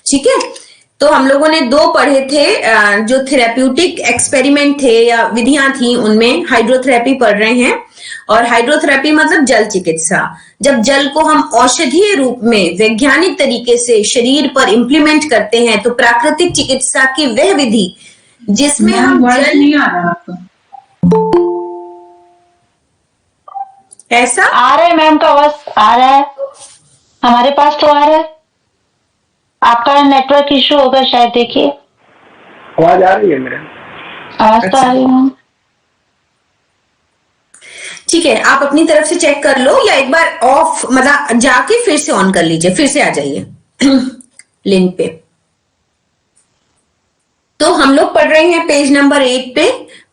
ठीक है, तो हम लोगों ने 2 पढ़े थे, जो थेरेप्यूटिक एक्सपेरिमेंट थे या विधियां थी उनमें हाइड्रोथेरेपी पढ़ रहे हैं। और हाइड्रोथेरेपी मतलब जल चिकित्सा, जब जल को हम औषधीय रूप में वैज्ञानिक तरीके से शरीर पर इम्प्लीमेंट करते हैं तो प्राकृतिक चिकित्सा की वह विधि जिसमें हम जल नहीं आ रहा आपका, ऐसा आ रहा है मैम का आवाज आ रहा है, हमारे पास तो आ रहा है, आपका नेटवर्क इशू होगा शायद, देखिए आवाज आ रही है मेरे, आवाज तो आ रही है। ठीक है, आप अपनी तरफ से चेक कर लो या एक बार ऑफ मतलब जाके फिर से ऑन कर लीजिए, फिर से आ जाइए लिंक पे। तो हम लोग पढ़ रहे हैं पेज नंबर 8 पे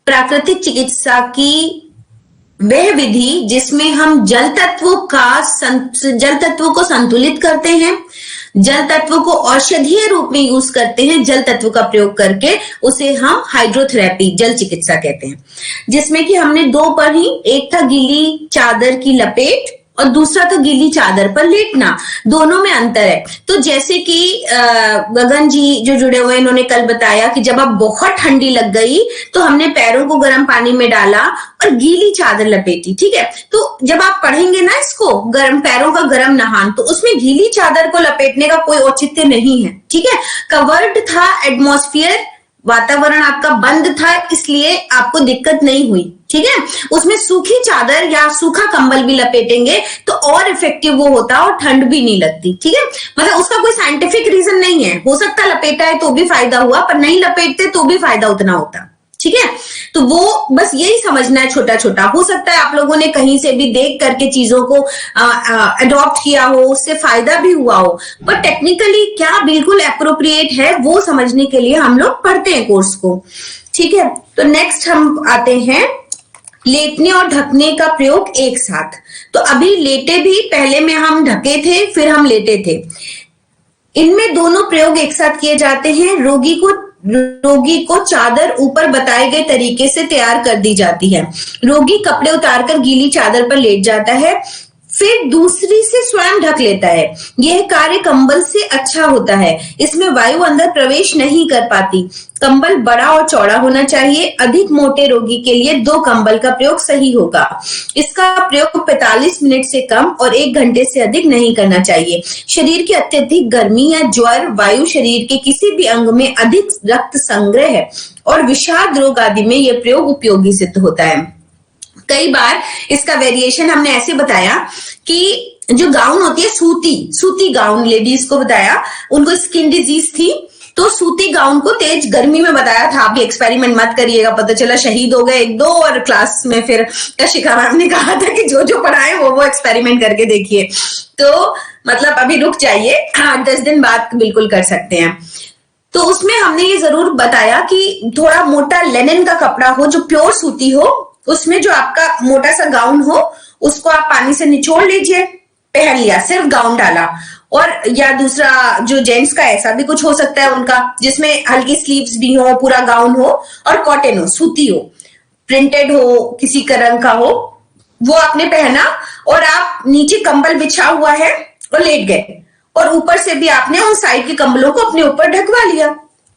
प्राकृतिक चिकित्सा की वह विधि जिसमें हम जल तत्वों को संतुलित करते हैं, जल तत्वों को औषधीय रूप में यूज करते हैं, जल तत्व का प्रयोग करके उसे हम हाइड्रोथेरेपी जल चिकित्सा कहते हैं। जिसमें कि हमने 2 पढ़ी, एक था गीली चादर की लपेट और दूसरा था गीली चादर पर लेटना, दोनों में अंतर है। तो जैसे कि गगन जी जो जुड़े हुए इन्होंने कल बताया कि जब अब बहुत ठंडी लग गई तो हमने पैरों को गर्म पानी में डाला और गीली चादर लपेटी, ठीक है। तो जब आप पढ़ेंगे ना इसको, गर्म पैरों का गर्म नहान, तो उसमें गीली चादर को लपेटने का कोई औचित्य नहीं है, ठीक है। कवर्ड था एटमॉस्फेयर, वातावरण आपका बंद था, इसलिए आपको दिक्कत नहीं हुई, ठीक है। उसमें सूखी चादर या सूखा कंबल भी लपेटेंगे तो और इफेक्टिव वो होता और ठंड भी नहीं लगती, ठीक है। मतलब उसका कोई साइंटिफिक रीजन नहीं है, हो सकता लपेटा है तो भी फायदा हुआ, पर नहीं लपेटते तो भी फायदा उतना होता, ठीक है। तो वो बस यही समझना है, छोटा छोटा। हो सकता है आप लोगों ने कहीं से भी देख करके चीजों को अडॉप्ट किया हो, उससे फायदा भी हुआ हो, पर टेक्निकली क्या बिल्कुल एप्रोप्रिएट है वो समझने के लिए हम लोग पढ़ते हैं कोर्स को, ठीक है। तो नेक्स्ट हम आते हैं लेटने और ढकने का प्रयोग एक साथ। तो अभी लेटे भी, पहले में हम ढके थे फिर हम लेटे थे, इनमें दोनों प्रयोग एक साथ किए जाते हैं। रोगी को चादर ऊपर बताए गए तरीके से तैयार कर दी जाती है। रोगी कपड़े उतारकर गीली चादर पर लेट जाता है, फिर दूसरी से स्वयं ढक लेता है। यह कार्य कंबल से अच्छा होता है, इसमें वायु अंदर प्रवेश नहीं कर पाती। कंबल बड़ा और चौड़ा होना चाहिए। अधिक मोटे रोगी के लिए 2 कंबल का प्रयोग सही होगा। इसका प्रयोग 45 मिनट से कम और 1 घंटे से अधिक नहीं करना चाहिए। शरीर की अत्यधिक गर्मी या ज्वर, वायु शरीर के किसी भी अंग में अधिक रक्त संग्रह और विषाद रोग आदि में यह प्रयोग उपयोगी सिद्ध होता है। कई बार इसका वेरिएशन हमने ऐसे बताया कि जो गाउन होती है सूती गाउन, लेडीज को बताया, उनको स्किन डिजीज थी तो सूती गाउन को तेज गर्मी में बताया था। आप ये एक्सपेरिमेंट मत करिएगा, पता चला शहीद हो गए 1-2, और क्लास में फिर कशिका मैम ने कहा था कि जो पढ़ाए वो एक्सपेरिमेंट करके देखिए। तो मतलब अभी रुक जाइए, 8-10 दिन बाद बिल्कुल कर सकते हैं। तो उसमें हमने ये जरूर बताया कि थोड़ा मोटा लेनिन का कपड़ा हो, जो प्योर सूती हो, उसमें जो आपका मोटा सा गाउन हो उसको आप पानी से निचोड़ लीजिए, पहन लिया, सिर्फ गाउन डाला। और या दूसरा जो जेंट्स का ऐसा भी कुछ हो सकता है उनका, जिसमें हल्की स्लीव्स भी हो, पूरा गाउन हो और कॉटन हो, सूती हो, प्रिंटेड हो, किसी का रंग का हो, वो आपने पहना और आप नीचे कंबल बिछा हुआ है और लेट गए, और ऊपर से भी आपने उन साइड के कंबलों को अपने ऊपर ढकवा लिया,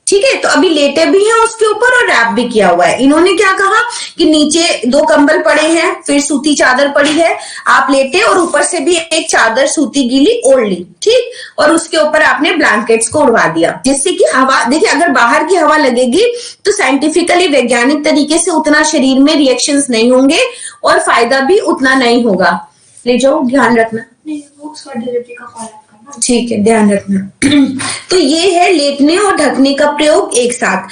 ठीक है। तो अभी लेटे भी हैं उसके ऊपर और रैप भी किया हुआ है। इन्होंने क्या कहा कि नीचे 2 कंबल पड़े हैं, फिर सूती चादर पड़ी है, आप लेटे और ऊपर से भी एक चादर सूती गीली ओढ़ ली, ठीक, और उसके ऊपर आपने ब्लैंकेट्स को उड़वा दिया, जिससे कि हवा, देखिए अगर बाहर की हवा लगेगी तो साइंटिफिकली वैज्ञानिक तरीके से उतना शरीर में रिएक्शंस नहीं होंगे और फायदा भी उतना नहीं होगा। ले जाओ, ध्यान रखना, ठीक है, ध्यान रखना। तो ये है लेटने और ढकने का प्रयोग एक साथ।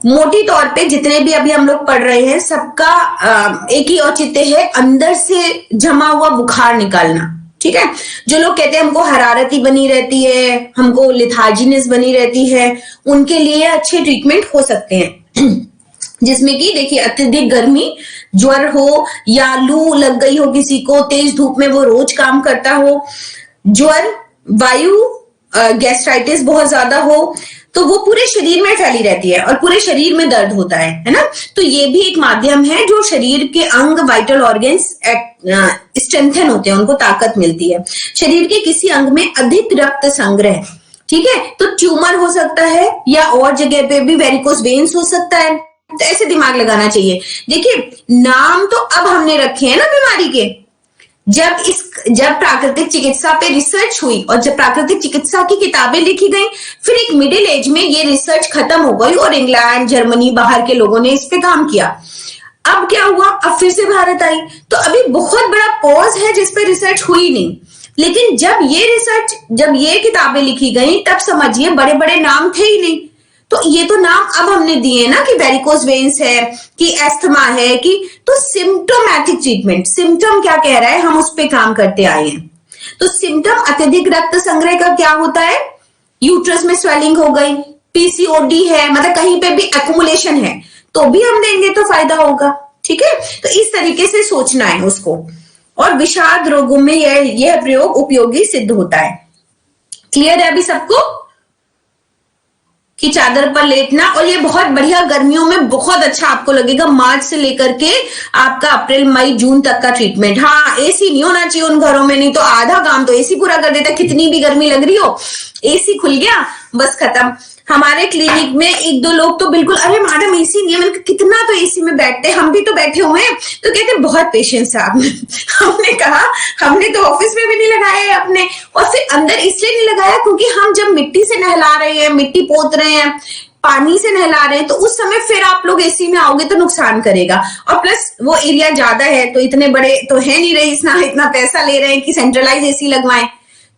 मोटी तौर पे जितने भी अभी हम लोग पढ़ रहे हैं सबका एक ही औचित्य है, अंदर से जमा हुआ बुखार निकालना, ठीक है। जो लोग कहते हैं हमको हरारती बनी रहती है, हमको लिथार्जीनेस बनी रहती है, उनके लिए अच्छे ट्रीटमेंट हो सकते हैं। जिसमें कि देखिए अत्यधिक गर्मी, ज्वर हो या लू लग गई हो किसी को, तेज धूप में वो रोज काम करता हो, ज्वर, वायु, गैस्ट्राइटिस बहुत ज्यादा हो, तो वो पूरे शरीर में फैली रहती है और पूरे शरीर में दर्द होता है ना। तो ये भी एक माध्यम है जो शरीर के अंग, वाइटल ऑर्गन्स स्ट्रेंथन होते हैं, उनको ताकत मिलती है। शरीर के किसी अंग में अधिक रक्त संग्रह, ठीक है, तो ट्यूमर हो सकता है या और जगह पे भी वेरिकोस वेन्स हो सकता है। तो ऐसे दिमाग लगाना चाहिए। देखिए, नाम तो अब हमने रखे हैं ना बीमारी के। जब प्राकृतिक चिकित्सा पे रिसर्च हुई और जब प्राकृतिक चिकित्सा की किताबें लिखी गई, फिर एक मिडिल एज में ये रिसर्च खत्म हो गई और इंग्लैंड, जर्मनी, बाहर के लोगों ने इस पे काम किया। अब क्या हुआ, अब फिर से भारत आई, तो अभी बहुत बड़ा पॉज है जिस पे रिसर्च हुई नहीं। लेकिन जब ये किताबें लिखी गई, तब समझिए बड़े बड़े नाम थे ही नहीं। तो ये तो नाम अब हमने दिए ना कि वेरिकोस वेन्स है, कि एस्थमा है, कि तो सिम्टोमैटिक ट्रीटमेंट, सिम्टम क्या कह रहा है हम उस पे काम करते आए हैं। तो सिम्टम अत्यधिक रक्त संग्रह का क्या होता है, यूट्रस में स्वेलिंग हो गई, पीसीओडी है, मतलब कहीं पे भी एक्युमुलेशन है, तो भी हम देंगे तो फायदा होगा। ठीक है, तो इस तरीके से सोचना है उसको। और विषाद रोगों में यह प्रयोग उपयोगी सिद्ध होता है। क्लियर है अभी सबको कि चादर पर लेटना, और ये बहुत बढ़िया गर्मियों में बहुत अच्छा आपको लगेगा। मार्च से लेकर के आपका अप्रैल, मई, जून तक का ट्रीटमेंट। हाँ, एसी नहीं होना चाहिए उन घरों में, नहीं तो आधा काम तो एसी पूरा कर देता। कितनी भी गर्मी लग रही हो, एसी खुल गया, बस खत्म। हमारे क्लिनिक में एक दो लोग तो बिल्कुल, अरे मैडम एसी नहीं है, मैंने कितना तो एसी में बैठते हैं, हम भी तो बैठे हुए हैं। तो कहते हैं बहुत पेशेंस है आपने। हमने कहा हमने तो ऑफिस में भी नहीं लगाया है अपने, और फिर अंदर इसलिए नहीं लगाया क्योंकि हम जब मिट्टी से नहला रहे हैं, मिट्टी पोत रहे हैं, पानी से नहला रहे हैं, तो उस समय फिर आप लोग एसी में आओगे तो नुकसान करेगा। और प्लस वो एरिया ज्यादा है, तो इतने बड़े तो है नहीं रहे, इतना पैसा ले रहे हैं कि सेंट्रलाइज एसी लगवाएं,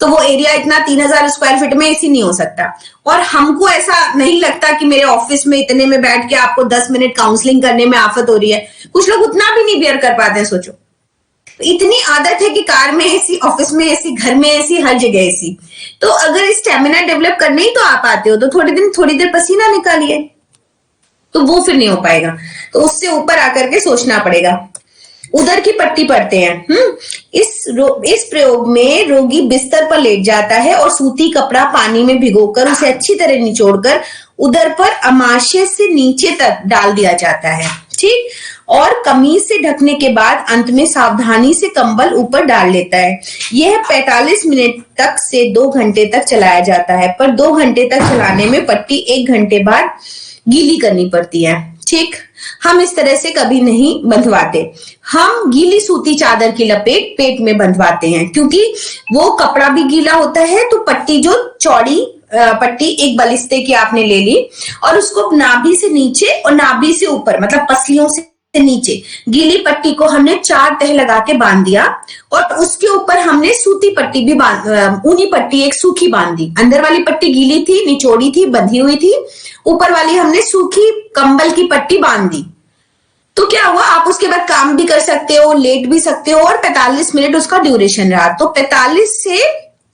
तो वो एरिया इतना 3000 स्क्वायर फीट में एसी नहीं हो सकता। और हमको ऐसा नहीं लगता कि मेरे ऑफिस में इतने में बैठ के आपको 10 मिनट काउंसलिंग करने में आफत हो रही है। कुछ लोग उतना भी नहीं बेयर कर पाते हैं, सोचो। इतनी आदत है कि कार में एसी, ऑफिस में एसी, घर में एसी, हर जगह एसी। तो अगर स्टेमिना डेवलप करने ही तो आप आते हो, तो थोड़ी देर पसीना निकालिए, तो वो फिर नहीं हो पाएगा। तो उससे ऊपर आकर के सोचना पड़ेगा। उदर की पट्टी पड़ते हैं। इस प्रयोग में रोगी बिस्तर पर लेट जाता है और सूती कपड़ा पानी में भिगोकर उसे अच्छी तरह निचोड़कर उदर पर अमाशय से नीचे तक डाल दिया जाता है। ठीक, और कमीज से ढकने के बाद अंत में सावधानी से कंबल ऊपर डाल लेता है। यह 45 मिनट तक से 2 घंटे तक चलाया जाता है, पर 2 घंटे तक चलाने में पट्टी 1 घंटे बाद गीली करनी पड़ती है। ठीक, हम इस तरह से कभी नहीं बंधवाते। हम गीली सूती चादर की लपेट पेट में बंधवाते हैं, क्योंकि वो कपड़ा भी गीला होता है। तो पट्टी जो चौड़ी पट्टी एक बलिस्ते की आपने ले ली, और उसको नाभि से नीचे और नाभि से ऊपर, मतलब पसलियों से नीचे गीली पट्टी को हमने 4 तह लगा के बांध दिया, और उसके ऊपर हमने सूती पट्टी भी ऊनी पट्टी एक सूखी बांध दी। अंदर वाली पट्टी गीली थी, निचोड़ी थी, बंधी हुई थी, ऊपर वाली हमने सूखी कंबल की पट्टी बांध दी। तो क्या हुआ, आप उसके बाद काम भी कर सकते हो, लेट भी सकते हो, और 45 मिनट उसका ड्यूरेशन रहा। तो 45 से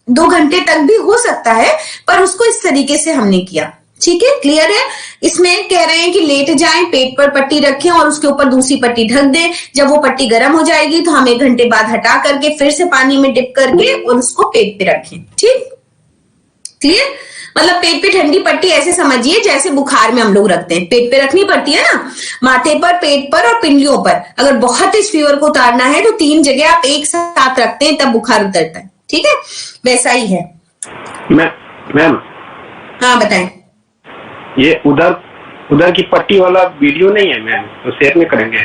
2 घंटे तक भी हो सकता है, पर उसको इस तरीके से हमने किया। ठीक है, क्लियर है। इसमें कह रहे हैं कि लेट जाएं, पेट पर पट्टी रखें और उसके ऊपर दूसरी पट्टी ढक दें। जब वो पट्टी गर्म हो जाएगी तो हम 1 घंटे बाद हटा करके फिर से पानी में डिप करके और उसको पेट पे रखें। ठीक, क्लियर। मतलब पेट पे ठंडी पट्टी ऐसे समझिए जैसे बुखार में हम लोग रखते हैं, पेट पे रखनी पड़ती है ना, माथे पर, पेट पर और पिंडलियों पर। अगर बहुत इस फीवर को उतारना है तो 3 जगह आप एक साथ रखते हैं, तब बुखार उतरता है। ठीक है, वैसा ही है। मैम, हाँ बताएं। ये उधर की पट्टी वाला वीडियो नहीं है मैम, तो शेयर में करेंगे।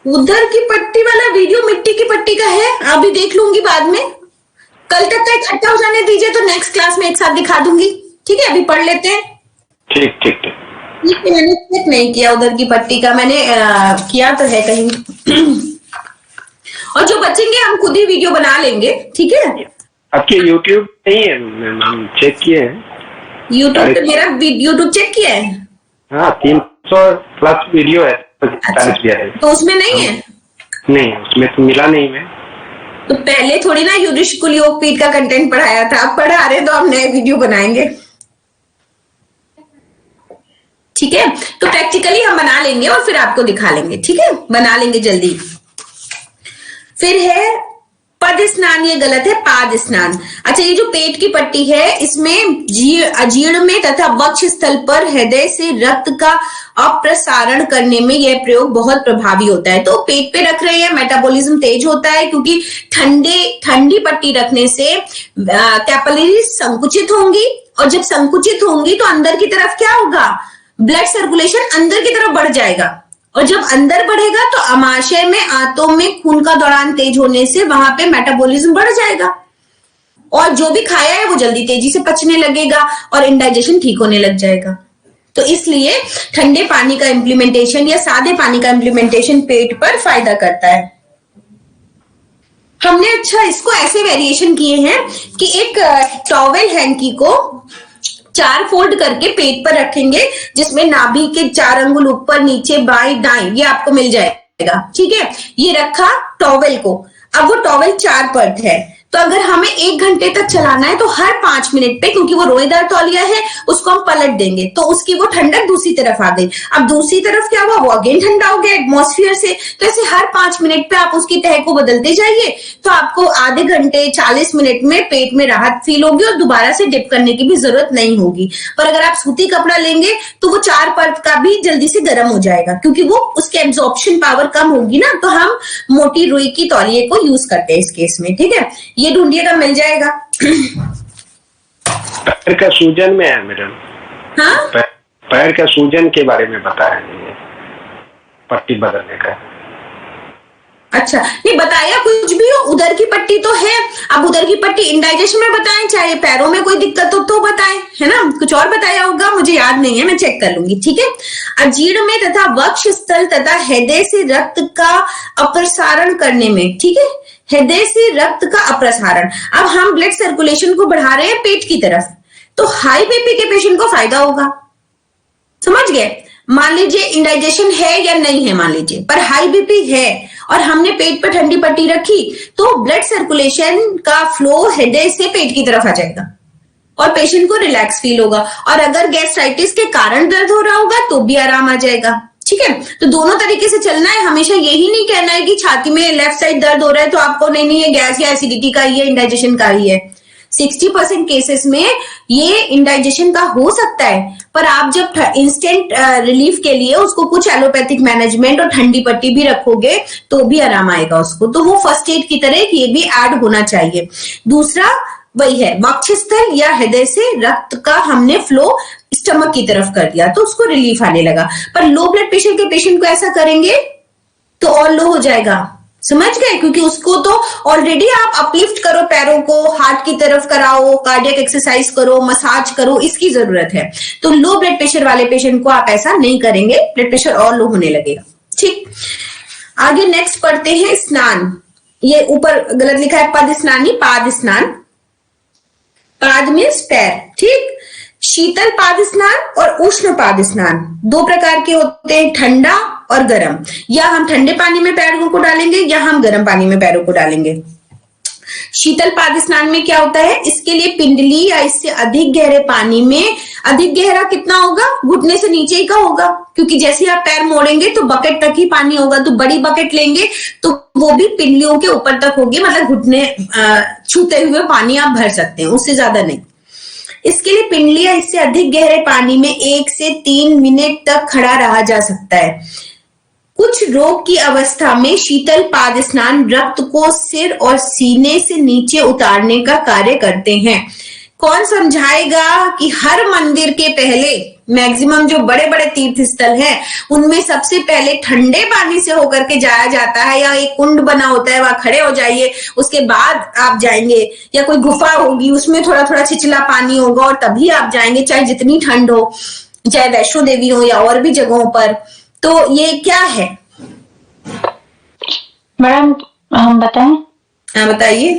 उधर की पट्टी वाला वीडियो मिट्टी की पट्टी का है, अभी देख लूंगी बाद में। कल तक का इकट्ठा हो जाने दीजिए, तो नेक्स्ट क्लास में एक साथ दिखा दूंगी। ठीक है, अभी पढ़ लेते हैं। ठीक ठीक ठीक। मैंने चेक नहीं किया उधर की पट्टी का, मैंने किया तो है कहीं। और जो बचेंगे हम खुद ही वीडियो बना लेंगे। ठीक है, आपके YouTube नहीं है मैम, हम चेक किए हैं। यूट्यूब पे मेरा यूट्यूब चेक किया है। हाँ, 300+ वीडियो है, 40 भी है। तो उसमें नहीं है? नहीं, उसमें तो मिला नहीं। मैं तो पहले थोड़ी ना युधिष्ठिर कुल योगपीठ का कंटेंट पढ़ाया था, अब पढ़ा रहे तो हम नए वीडियो बनाएंगे। ठीक है, तो प्रैक्टिकली हम बना लेंगे और फिर आपको दिखा लेंगे। ठीक है, बना लेंगे जल्दी। फिर है पद स्नान ये गलत है, पाद स्नान। अच्छा, ये जो पेट की पट्टी है इसमें अजीर्ण में तथा वक्ष स्थल पर हृदय से रक्त का अप्रसारण करने में यह प्रयोग बहुत प्रभावी होता है। तो पेट पे रख रहे हैं, मेटाबॉलिज्म तेज होता है क्योंकि ठंडी पट्टी रखने से कैपिलरीज संकुचित होंगी, और जब संकुचित होंगी तो अंदर की तरफ क्या होगा, ब्लड सर्कुलेशन अंदर की तरफ बढ़ जाएगा, और जब अंदर बढ़ेगा तो अमाशय में आंतों में खून का दौरान तेज होने से वहां पे मेटाबॉलिज्म बढ़ जाएगा, और जो भी खाया है वो जल्दी तेजी से पचने लगेगा और इंडाइजेशन ठीक होने लग जाएगा। तो इसलिए ठंडे पानी का इम्प्लीमेंटेशन या सादे पानी का इम्प्लीमेंटेशन पेट पर फायदा करता है। हमने अच्छा इसको ऐसे वेरिएशन किए हैं कि एक टॉवेल हैंकी को 4 फोल्ड करके पेट पर रखेंगे, जिसमें नाभि के 4 अंगुल ऊपर नीचे बाएं दाएं ये आपको मिल जाएगा। ठीक है, ये रखा टॉवेल को। अब वो टॉवेल 4 परत है, तो अगर हमें 1 घंटे तक चलाना है तो हर 5 मिनट पे, क्योंकि वो रोएदार तौलिया है, उसको हम पलट देंगे तो उसकी वो ठंडक दूसरी तरफ आ गई। अब दूसरी तरफ क्या हुआ, वो अगेन ठंडा हो गया एटमॉस्फेयर से। तो ऐसे हर 5 मिनट पे आप उसकी तह को बदलते जाइए, तो आपको आधे घंटे 40 मिनट में पेट में राहत फील होगी और दोबारा से डिप करने की भी जरूरत नहीं होगी। पर अगर आप सूती कपड़ा लेंगे तो वो 4 परत का भी जल्दी से गर्म हो जाएगा, क्योंकि वो उसके एब्जॉर्प्शन पावर कम होगी ना। तो हम मोटी रुई की तौलिए को यूज करते हैं इस केस में। ठीक है, ये ढूंढिएगा, मिल जाएगा। पैर का सूजन में है मैडम। हाँ, पैर का सूजन के बारे में बताया नहीं, पट्टी बदलने का। अच्छा, नहीं बताया कुछ भी हो, उधर की पट्टी तो है। अब उधर की पट्टी इंडाइजेशन में बताएं, चाहे पैरों में कोई दिक्कत हो तो बताएं, है ना। कुछ और बताया होगा, मुझे याद नहीं है, मैं चेक कर लूंगी। ठीक है, अजीर्ण में तथा वक्ष स्थल तथा हृदय से रक्त का अप्रसारण करने में। ठीक है, हृदय से रक्त का अप्रसारण। अब हम ब्लड सर्कुलेशन को बढ़ा रहे हैं पेट की तरफ, तो हाई बीपी के पेशेंट को फायदा होगा। समझ गए। मान लीजिए इंडाइजेशन है या नहीं है, मान लीजिए, पर हाई बीपी है और हमने पेट पर ठंडी पट्टी रखी, तो ब्लड सर्कुलेशन का फ्लो हृदय से पेट की तरफ आ जाएगा और पेशेंट को रिलैक्स फील होगा। और अगर गैस्ट्राइटिस के कारण दर्द हो रहा होगा तो भी आराम आ जाएगा। ठीक है, तो दोनों तरीके से चलना है। हमेशा यही नहीं कहना है कि छाती में लेफ्ट साइड दर्द हो रहा है तो आपको नहीं ये गैस या एसिडिटी का ही है, इंडाइजेशन का ही है। 60% केसेस में ये इंडाइजेशन का हो सकता है, पर आप जब इंस्टेंट रिलीफ के लिए उसको कुछ एलोपैथिक मैनेजमेंट और ठंडी पट्टी भी रखोगे तो भी आराम आएगा उसको। तो वो फर्स्ट एड की तरह ये भी ऐड होना चाहिए। दूसरा वही है, वक्षस्थल या हृदय से रक्त का हमने फ्लो स्टमक की तरफ कर दिया तो उसको रिलीफ आने लगा। पर लो ब्लड प्रेशर के पेशेंट को ऐसा करेंगे तो और लो हो जाएगा। समझ गए, क्योंकि उसको तो ऑलरेडी आप अपलिफ्ट करो, पैरों को हार्ट की तरफ कराओ, कार्डियक एक्सरसाइज करो, मसाज करो, इसकी जरूरत है। तो लो ब्लड प्रेशर वाले पेशेंट को आप ऐसा नहीं करेंगे, ब्लड प्रेशर और लो होने लगेगा। ठीक, आगे नेक्स्ट पढ़ते हैं स्नान। ये ऊपर गलत लिखा है, पद स्नान नहीं, पाद स्नान। पाद मीन्स पैर। ठीक, शीतल पाद स्नान और उष्ण पाद स्नान 2 प्रकार के होते हैं, ठंडा और गर्म। या हम ठंडे पानी में पैरों को डालेंगे या हम गर्म पानी में पैरों को डालेंगे। शीतल पाद स्नान में क्या होता है, इसके लिए पिंडली या इससे अधिक गहरे पानी में, अधिक गहरा कितना होगा, घुटने से नीचे ही का होगा, क्योंकि जैसे आप पैर मोड़ेंगे तो बकेट तक ही पानी होगा। तो बड़ी बकेट लेंगे तो वो भी पिंडलियों के ऊपर तक होगी, मतलब घुटने छूते हुए पानी आप भर सकते हैं, उससे ज्यादा नहीं। इसके लिए पिंडली या इससे अधिक गहरे पानी में 1 से 3 मिनट तक खड़ा रहा जा सकता है। कुछ रोग की अवस्था में शीतल पाद स्नान रक्त को सिर और सीने से नीचे उतारने का कार्य करते हैं। कौन समझाएगा कि हर मंदिर के पहले, मैक्सिमम जो बड़े बड़े तीर्थ स्थल हैं उनमें सबसे पहले ठंडे पानी से होकर के जाया जाता है, या एक कुंड बना होता है वहां खड़े हो जाइए, उसके बाद आप जाएंगे, या कोई गुफा होगी उसमें थोड़ा थोड़ा छिछला पानी होगा और तभी आप जाएंगे, चाहे जितनी ठंड हो, चाहे वैष्णो देवी हो या और भी जगहों पर। तो ये क्या है मैडम, हम बताएं? हाँ बताइए।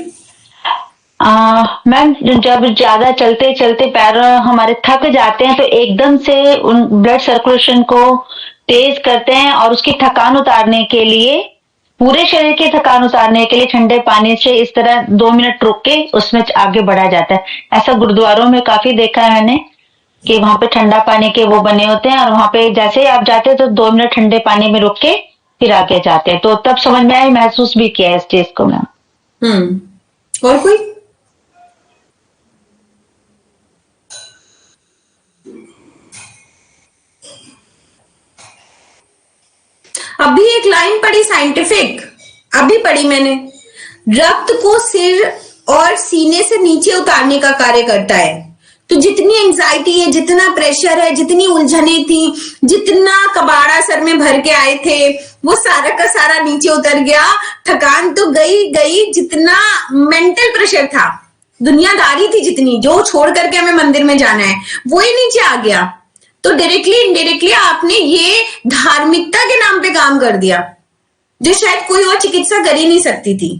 मैम, जब ज्यादा चलते चलते पैर हमारे थक जाते हैं तो एकदम से उन ब्लड सर्कुलेशन को तेज करते हैं और उसकी थकान उतारने के लिए, पूरे शरीर की थकान उतारने के लिए ठंडे पानी से इस तरह 2 मिनट रुक के उसमें आगे बढ़ा जाता है। ऐसा गुरुद्वारों में काफी देखा है मैंने कि वहां पे ठंडा पानी के वो बने होते हैं और वहां पे जैसे ही आप जाते हैं तो 2 मिनट ठंडे पानी में रुक के फिर आगे जाते हैं। तो तब समझ में आया, महसूस भी किया है इस चीज को मैम। और कोई? अभी एक लाइन पढ़ी साइंटिफिक, अभी पढ़ी मैंने, रक्त को सिर और सीने से नीचे उतारने का कार्य करता है। तो जितनी एंजाइटी है, जितना प्रेशर है, जितनी उलझने थी, जितना कबाड़ा सर में भर के आए थे, वो सारा का सारा नीचे उतर गया। थकान तो गई गई, जितना मेंटल प्रेशर था, दुनियादारी थी जितनी, जो छोड़ करके हमें मंदिर में जाना है, वो ही नीचे आ गया। तो डायरेक्टली इनडायरेक्टली आपने ये धार्मिकता के नाम पे काम कर दिया, जो शायद कोई और चिकित्सा कर ही नहीं सकती थी,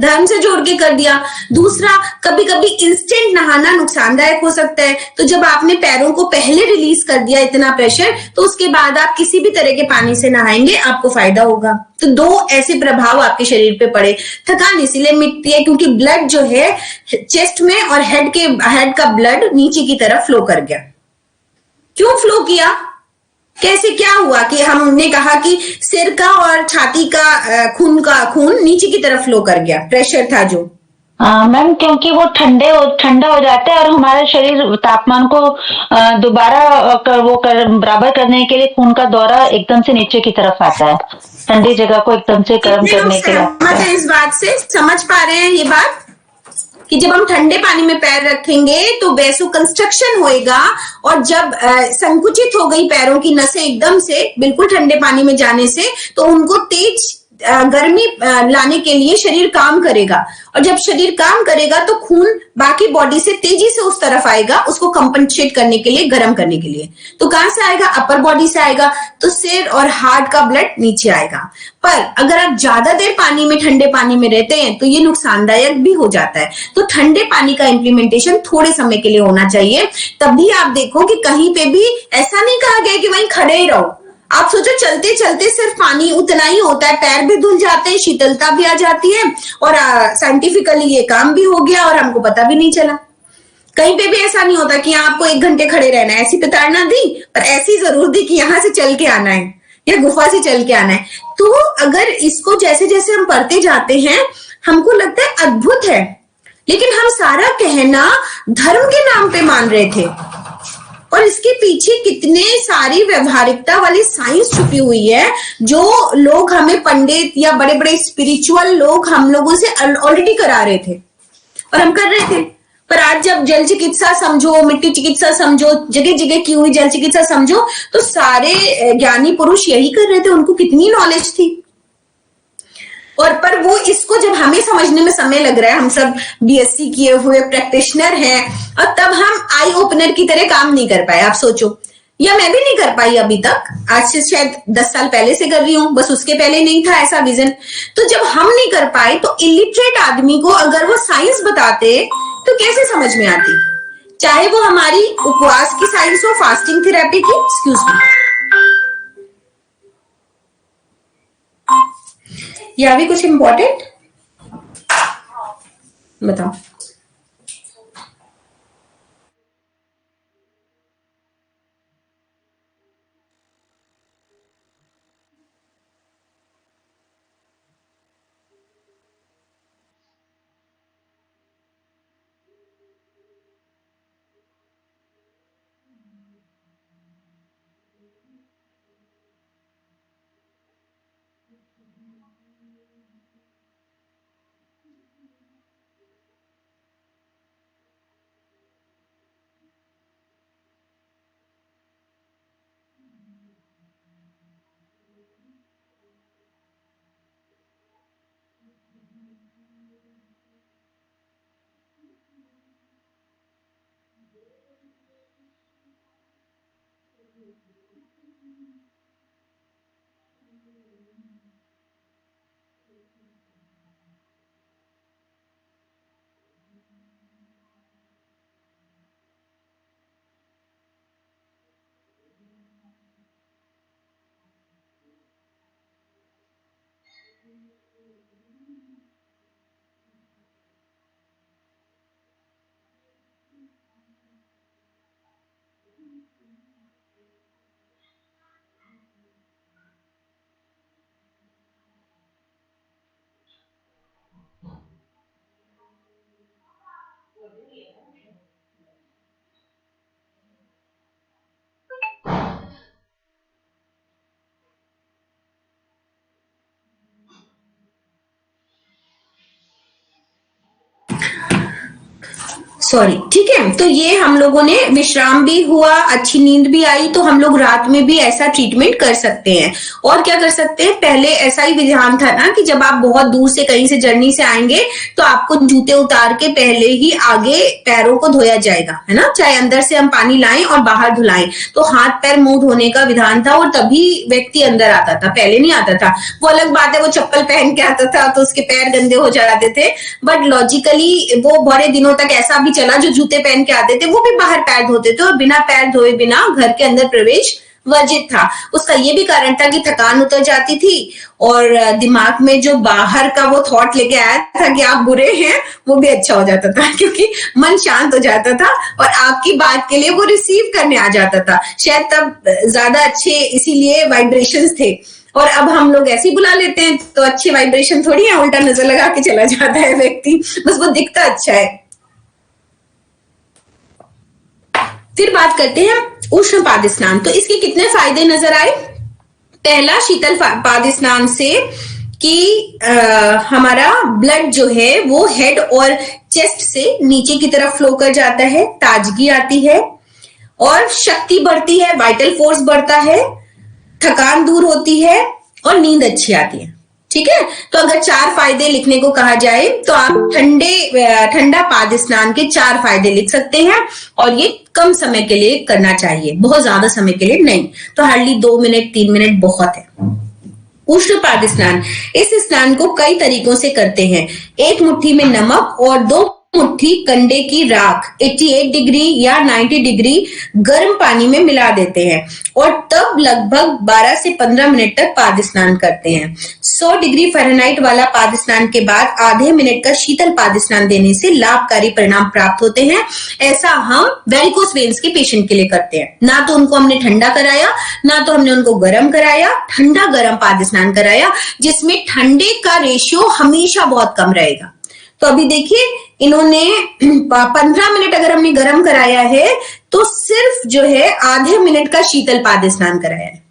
धर्म से जोड़ के कर दिया। दूसरा, कभी कभी इंस्टेंट नहाना नुकसानदायक हो सकता है, तो जब आपने पैरों को पहले रिलीज कर दिया इतना प्रेशर, तो उसके बाद आप किसी भी तरह के पानी से नहाएंगे, आपको फायदा होगा। तो दो ऐसे प्रभाव आपके शरीर पे पड़े। थकान इसीलिए मिटती है क्योंकि ब्लड जो है चेस्ट में और हेड का ब्लड नीचे की तरफ फ्लो कर गया। क्यों फ्लो किया, कैसे, क्या हुआ कि हमने कहा कि सिर का और छाती का खून नीचे की तरफ फ्लो कर गया, प्रेशर था जो। मैम, क्योंकि वो ठंडा हो जाता है और हमारा शरीर तापमान को दोबारा बराबर करने के लिए खून का दौरा एकदम से नीचे की तरफ आता है, ठंडी जगह को एकदम से गर्म कितने लोग करने के लिए आता सहमत है। हैं इस बात से, समझ पा रहे हैं ये बात कि जब हम ठंडे पानी में पैर रखेंगे तो वैसो कंस्ट्रक्शन होएगा, और जब संकुचित हो गई पैरों की नसें एकदम से बिल्कुल ठंडे पानी में जाने से, तो उनको तेज गर्मी लाने के लिए शरीर काम करेगा, और जब शरीर काम करेगा तो खून बाकी बॉडी से तेजी से उस तरफ आएगा, उसको कंपनसेट करने के लिए, गर्म करने के लिए। तो कहां से आएगा, अपर बॉडी से आएगा, तो सिर और हार्ट का ब्लड नीचे आएगा। पर अगर आप ज्यादा देर पानी में, ठंडे पानी में रहते हैं तो ये नुकसानदायक भी हो जाता है। तो ठंडे पानी का इंप्लीमेंटेशन थोड़े समय के लिए होना चाहिए। तभी आप देखो कि कहीं पे भी ऐसा नहीं कहा गया कि वहीं खड़े ही रहो। आप सोचो, चलते चलते सिर्फ पानी उतना ही होता है, पैर भी धुल जाते हैं, शीतलता भी आ जाती है, और साइंटिफिकली ये काम भी हो गया और हमको पता भी नहीं चला। कहीं पे भी ऐसा नहीं होता कि आपको 1 घंटे खड़े रहना है, ऐसी प्रताड़ना दी, पर ऐसी जरूर दी कि यहां से चल के आना है या गुफा से चल के आना है। तो अगर इसको जैसे जैसे हम पढ़ते जाते हैं, हमको लगता है अद्भुत है, लेकिन हम सारा कहना धर्म के नाम पे मान रहे थे, और इसके पीछे कितने सारी व्यवहारिकता वाली साइंस छुपी हुई है, जो लोग हमें, पंडित या बड़े बड़े स्पिरिचुअल लोग हम लोगों से ऑलरेडी करा रहे थे और हम कर रहे थे। पर आज जब जल चिकित्सा समझो, मिट्टी चिकित्सा समझो, जगह जगह की हुई जल चिकित्सा समझो, तो सारे ज्ञानी पुरुष यही कर रहे थे, उनको कितनी नॉलेज थी। और पर वो इसको जब हमें समझने में समय लग रहा है, हम सब बीएससी किए हुए प्रैक्टिशनर हैं, और तब हम आई ओपनर की तरह काम नहीं कर पाए। आप सोचो, या मैं भी नहीं कर पाई अभी तक, आज से शायद 10 साल पहले से कर रही हूँ, बस उसके पहले नहीं था ऐसा विजन। तो जब हम नहीं कर पाए, तो इलिटरेट आदमी को अगर वो साइंस बताते तो कैसे समझ में आती, चाहे वो हमारी उपवास की साइंस हो, फास्टिंग थेरेपी की। एक्सक्यूज मी, या भी कुछ इंपॉर्टेंट बताओ। सॉरी, ठीक है। तो ये हम लोगों ने विश्राम भी हुआ, अच्छी नींद भी आई, तो हम लोग रात में भी ऐसा ट्रीटमेंट कर सकते हैं। और क्या कर सकते हैं, पहले ऐसा ही विधान था ना कि जब आप बहुत दूर से कहीं से जर्नी से आएंगे तो आपको जूते उतार के पहले ही आगे पैरों को धोया जाएगा, है ना, चाहे अंदर से हम पानी लाएं और बाहर धुलाएं। तो हाथ पैर मुंह धोने का विधान था और तभी व्यक्ति अंदर आता था, पहले नहीं आता था। वो अलग बात है, वो चप्पल पहन के आता था तो उसके पैर गंदे हो जाते थे, बट लॉजिकली वो बड़े दिनों तक ऐसा भी चला, जो जूते पहन के आते थे वो भी बाहर पैर धोते थे और बिना पैर धोए बिना घर के अंदर प्रवेश वर्जित था। उसका ये भी कारण था कि थकान उतर जाती थी और दिमाग में जो बाहर का वो थॉट लेके आया था कि आप बुरे हैं, वो भी अच्छा हो जाता था, क्योंकि मन शांत हो जाता था और आपकी बात के लिए वो रिसीव करने आ जाता था। शायद तब ज्यादा अच्छे इसीलिए वाइब्रेशंस थे, और अब हम लोग ऐसे ही बुला लेते हैं तो अच्छे वाइब्रेशन थोड़ी है, उल्टा नजर लगा के चला जाता है व्यक्ति, बस वो दिखता अच्छा है। फिर बात करते हैं उष्ण पाद स्नान। तो इसके कितने फायदे नजर आए। पहला, शीतल पाद स्नान से कि हमारा ब्लड जो है वो हेड और चेस्ट से नीचे की तरफ फ्लो कर जाता है, ताजगी आती है और शक्ति बढ़ती है, वाइटल फोर्स बढ़ता है, थकान दूर होती है और नींद अच्छी आती है। ठीक है, तो अगर 4 फायदे लिखने को कहा जाए तो आप ठंडा पाद स्नान के 4 फायदे लिख सकते हैं, और ये कम समय के लिए करना चाहिए, बहुत ज्यादा समय के लिए नहीं। तो हार्डली 2 मिनट 3 मिनट बहुत है। उष्ण पाद स्नान, इस स्नान को कई तरीकों से करते हैं। 1 मुट्ठी में नमक और 2 मुट्ठी कंडे की राख 88 डिग्री या 90 डिग्री गर्म पानी में मिला देते हैं और तब लगभग 12 से 15 मिनट तक पाद स्नान करते हैं। 100 डिग्री फ़ारेनहाइट वाला पाद स्नान के बाद आधे मिनट का शीतल पाद स्नान देने से लाभकारी परिणाम प्राप्त होते हैं। ऐसा हम वेरिकोस वेन्स के पेशेंट के लिए करते हैं। ना तो उनको हमने ठंडा कराया, ना तो हमने उनको गर्म कराया, ठंडा गर्म पाद स्नान कराया, जिसमें ठंडे का रेशियो हमेशा बहुत कम रहेगा। तो अभी देखिए, इन्होंने 15 मिनट अगर हमने गर्म कराया है तो सिर्फ जो है आधे मिनट का शीतल पाद स्नान कराया है।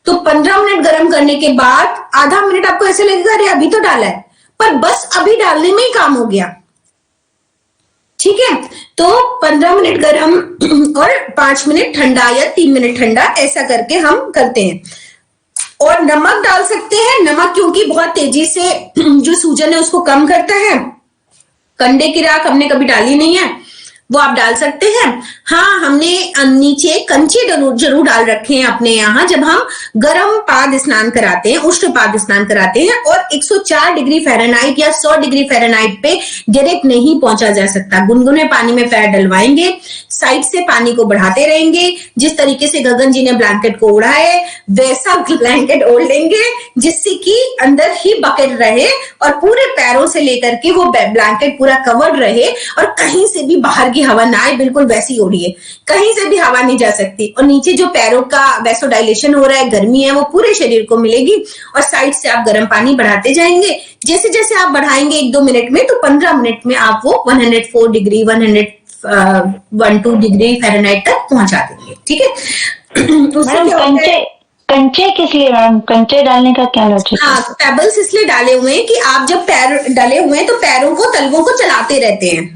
तो 15 मिनट गर्म करने के बाद आधा मिनट आपको ऐसे लगेगा अरे अभी तो डाला है, पर बस अभी डालने में ही काम हो गया। ठीक है, तो 15 मिनट गर्म और 5 मिनट ठंडा या 3 मिनट ठंडा, ऐसा करके हम करते हैं। और नमक डाल सकते हैं, नमक क्योंकि बहुत तेजी से जो सूजन है उसको कम करता है। कंडे की राख हमने कभी डाली नहीं है, वो आप डाल सकते हैं। हाँ, हमने नीचे कंचे जरूर डाल रखे हैं अपने यहाँ, जब हम गर्म पाद स्नान कराते हैं, उष्ण पाद स्नान कराते हैं, और 104 डिग्री फ़ारेनहाइट या 100 डिग्री फ़ारेनहाइट पे डायरेक्ट नहीं पहुंचा जा सकता। गुनगुने पानी में पैर डलवाएंगे, साइड से पानी को बढ़ाते रहेंगे। जिस तरीके से गगन जी ने ब्लैंकेट को ओढ़ा है वैसा ब्लैंकेट ओढ़ लेंगे, जिससे कि अंदर ही बकेट रहे और पूरे पैरों से लेकर के वो ब्लैंकेट पूरा कवर्ड रहे और कहीं से भी बाहर की हवा ना आए। बिल्कुल वैसी ओढ़िए, कहीं से भी हवा नहीं जा सकती। और नीचे जो पैरों का वैसोडाइलेशन हो रहा है, गर्मी है, वो पूरे शरीर को मिलेगी। और साइड से आप गर्म पानी बढ़ाते जाएंगे। जैसे जैसे आप बढ़ाएंगे 1-2 मिनट में, तो 15 मिनट में आप वो 104 डिग्री 112 डिग्री फ़ारेनहाइट तक पहुंचा देंगे। ठीक है, कंचे किस लिए मैम, कंचे डालने का क्या लॉजिक है? हाँ, पेबल्स इसलिए डाले हुए हैं कि आप जब पैर डले हुए हैं तो पैरों को, तलवों को चलाते रहते हैं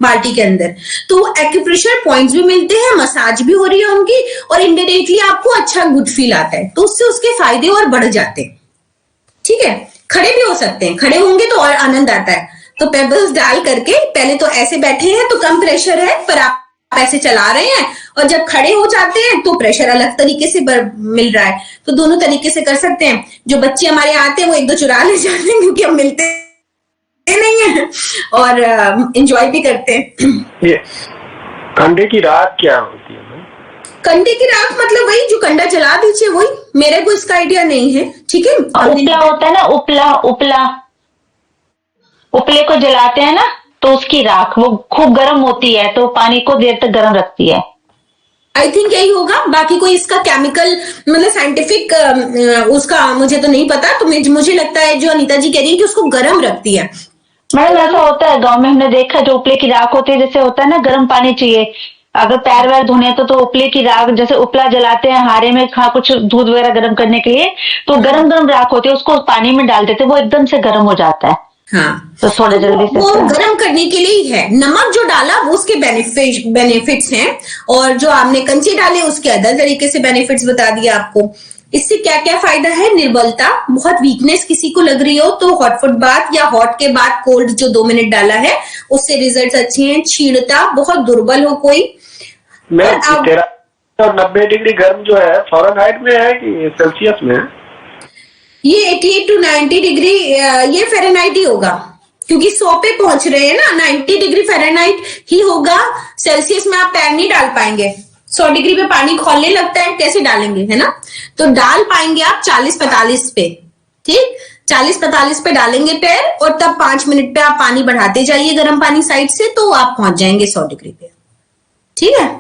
बाल्टी के अंदर, तो एक्यूप्रेशर पॉइंट्स भी मिलते हैं, मसाज भी हो रही है उनकी, और इनडायरेक्टली आपको अच्छा गुड फील आता है, तो उससे उसके फायदे और बढ़ जाते हैं। ठीक है, खड़े भी हो सकते हैं, खड़े होंगे तो और आनंद आता है। तो पेबल्स डाल करके, पहले तो ऐसे बैठे हैं तो कम प्रेशर है, पर आप ऐसे चला रहे हैं, और जब खड़े हो जाते हैं तो प्रेशर अलग तरीके से मिल रहा है। तो दोनों तरीके से कर सकते हैं। जो बच्चे हमारे आते हैं वो 1-2 चुरा ले जाते हैं, क्योंकि हम मिलते नहीं है, और एंजॉय भी करते हैं। ये कंडे की राख क्या होती है? कंडे की राख मतलब वही जो कंडा जला दीजिए, वही। मेरे को इसका आइडिया नहीं है। ठीक है, उपला होता है ना, उपले को जलाते हैं ना, तो उसकी राख वो खूब गर्म होती है, तो पानी को देर तक गर्म रखती है। आई थिंक यही होगा। बाकी कोई इसका केमिकल मतलब साइंटिफिक उसका मुझे तो नहीं पता। तो मुझे लगता है जो अनीता जी कह रही है कि उसको गर्म रखती है। मैडम ऐसा होता है, गांव में हमने देखा, जो उपले की राख होती है, जैसे होता है ना गर्म पानी चाहिए, अगर पैर वैर धोने तो उपले की राख, जैसे उपला जलाते हैं हारे में, कुछ दूध वगैरह गर्म करने के लिए, तो गर्म राख होती है, उसको पानी में डाल देते, वो एकदम से गर्म हो जाता है। हाँ, तो थोड़ा जल्दी से वो गर्म करने के लिए ही है। नमक जो डाला वो उसके बेनिफिट्स हैं, और जो आपने कंचे डाले उसके अदर तरीके से बेनिफिट्स बता दिया आपको। इससे क्या क्या फायदा है? निर्बलता, बहुत वीकनेस किसी को लग रही हो तो हॉट फुट बाथ या हॉट के बाद कोल्ड जो 2 मिनट डाला है उससे रिजल्ट अच्छे हैं। क्षीणता, बहुत दुर्बल हो कोई। मैं और 13 और 90 डिग्री गर्म जो है फ़ारेनहाइट में है कि सेल्सियस में है? ये 88 टू 90 डिग्री ये फ़ारेनहाइट ही होगा, क्योंकि 100 पे पहुंच रहे हैं ना, 90 डिग्री फ़ारेनहाइट ही होगा। सेल्सियस में आप पैर नहीं डाल पाएंगे, 100 डिग्री पे पानी खौलने लगता है, कैसे डालेंगे, है ना? तो डाल पाएंगे आप 40-45 पे, ठीक, 40-45 पे डालेंगे पैर, और तब 5 मिनट पे आप पानी बढ़ाते जाइए गर्म पानी साइड से, तो आप पहुंच जाएंगे 100 डिग्री पे, ठीक है।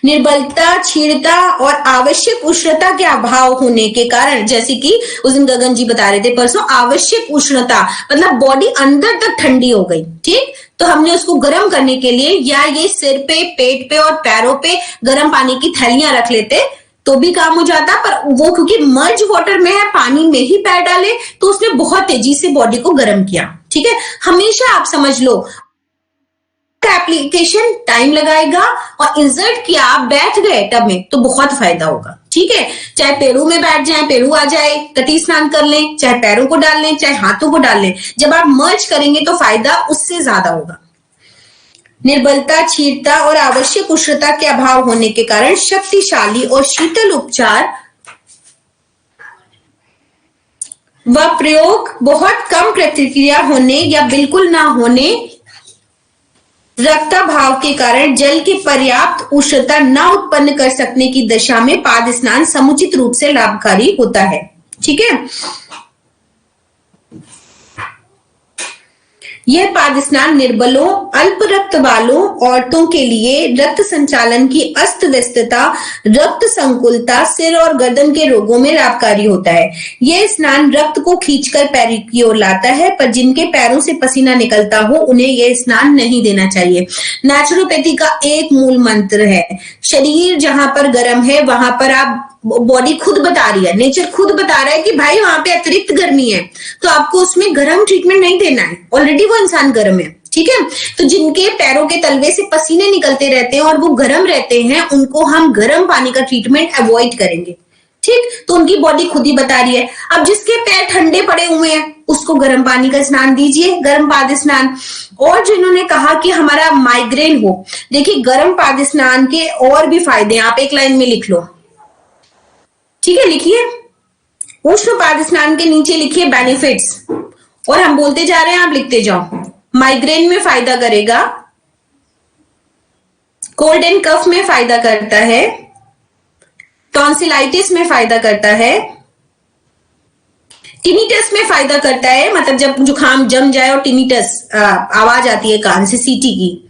निर्बलता, क्षीणता और आवश्यक उष्णता के अभाव होने के कारण, जैसे कि उस दिन गगन जी बता रहे थे परसों, आवश्यक उष्णता मतलब बॉडी अंदर तक ठंडी हो गई, ठीक, तो हमने उसको गर्म करने के लिए या ये सिर पे, पेट पे और पैरों पे गर्म पानी की थैलियां रख लेते तो भी काम हो जाता, पर वो क्योंकि मर्ज वाटर में है, पानी में ही पैर डाले, तो उसने बहुत तेजी से बॉडी को गर्म किया, ठीक है। हमेशा आप समझ लो एप्लीकेशन टाइम लगाएगा, और इंसर्ट किया, आप बैठ गए टब में तो बहुत फायदा होगा, ठीक है। चाहे पेड़ों में बैठ जाए, पेड़ू आ जाए, तटी स्नान कर लें, चाहे पैरों को डाल लें, चाहे हाथों को डाल लें, जब आप मर्ज करेंगे तो फायदा उससे ज्यादा होगा। निर्बलता, क्षीणता और आवश्यक उष्णता के अभाव होने के कारण शक्तिशाली और शीतल उपचार व प्रयोग बहुत कम प्रतिक्रिया होने या बिल्कुल ना होने, रक्तभाव के कारण जल की पर्याप्त उष्णता न उत्पन्न कर सकने की दशा में पाद स्नान समुचित रूप से लाभकारी होता है, ठीक है। यह पाद स्नान निर्बलों, अल्प रक्त वालों, औरतों के लिए रक्त संचालन की अस्त व्यस्तता, रक्त संकुलता, सिर और गर्दन के रोगों में लाभकारी होता है। यह स्नान रक्त को खींचकर पैर की ओर लाता है, पर जिनके पैरों से पसीना निकलता हो उन्हें यह स्नान नहीं देना चाहिए। नेचुरोपैथी का एक मूल मंत्र है, शरीर जहां पर गर्म है वहां पर आप, बॉडी खुद बता रही है, नेचर खुद बता रहा है कि भाई वहां पे अतिरिक्त गर्मी है, तो आपको उसमें गर्म ट्रीटमेंट नहीं देना है, ऑलरेडी वो इंसान गर्म है, ठीक है। तो जिनके पैरों के तलवे से पसीने निकलते रहते हैं और वो गर्म रहते हैं, उनको हम गर्म पानी का ट्रीटमेंट अवॉइड करेंगे, ठीक। तो उनकी बॉडी खुद ही बता रही है। अब जिसके पैर ठंडे पड़े हुए हैं उसको गर्म पानी का स्नान दीजिए, गर्म पाद स्नान। और जिन्होंने कहा कि हमारा माइग्रेन हो, देखिए गर्म पाद स्नान के और भी फायदे, आप एक लाइन में लिख लो, ठीक है, लिखिए। उष्ण पाद स्नान के नीचे लिखिए बेनिफिट्स, और हम बोलते जा रहे हैं, आप लिखते जाओ। माइग्रेन में फायदा करेगा, कोल्ड एंड कफ में फायदा करता है, टॉन्सिलाइटिस में फायदा करता है, टिनिटस में फायदा करता है, मतलब जब जुकाम जम जाए और टिनिटस आवाज आती है कान से, सीटी की।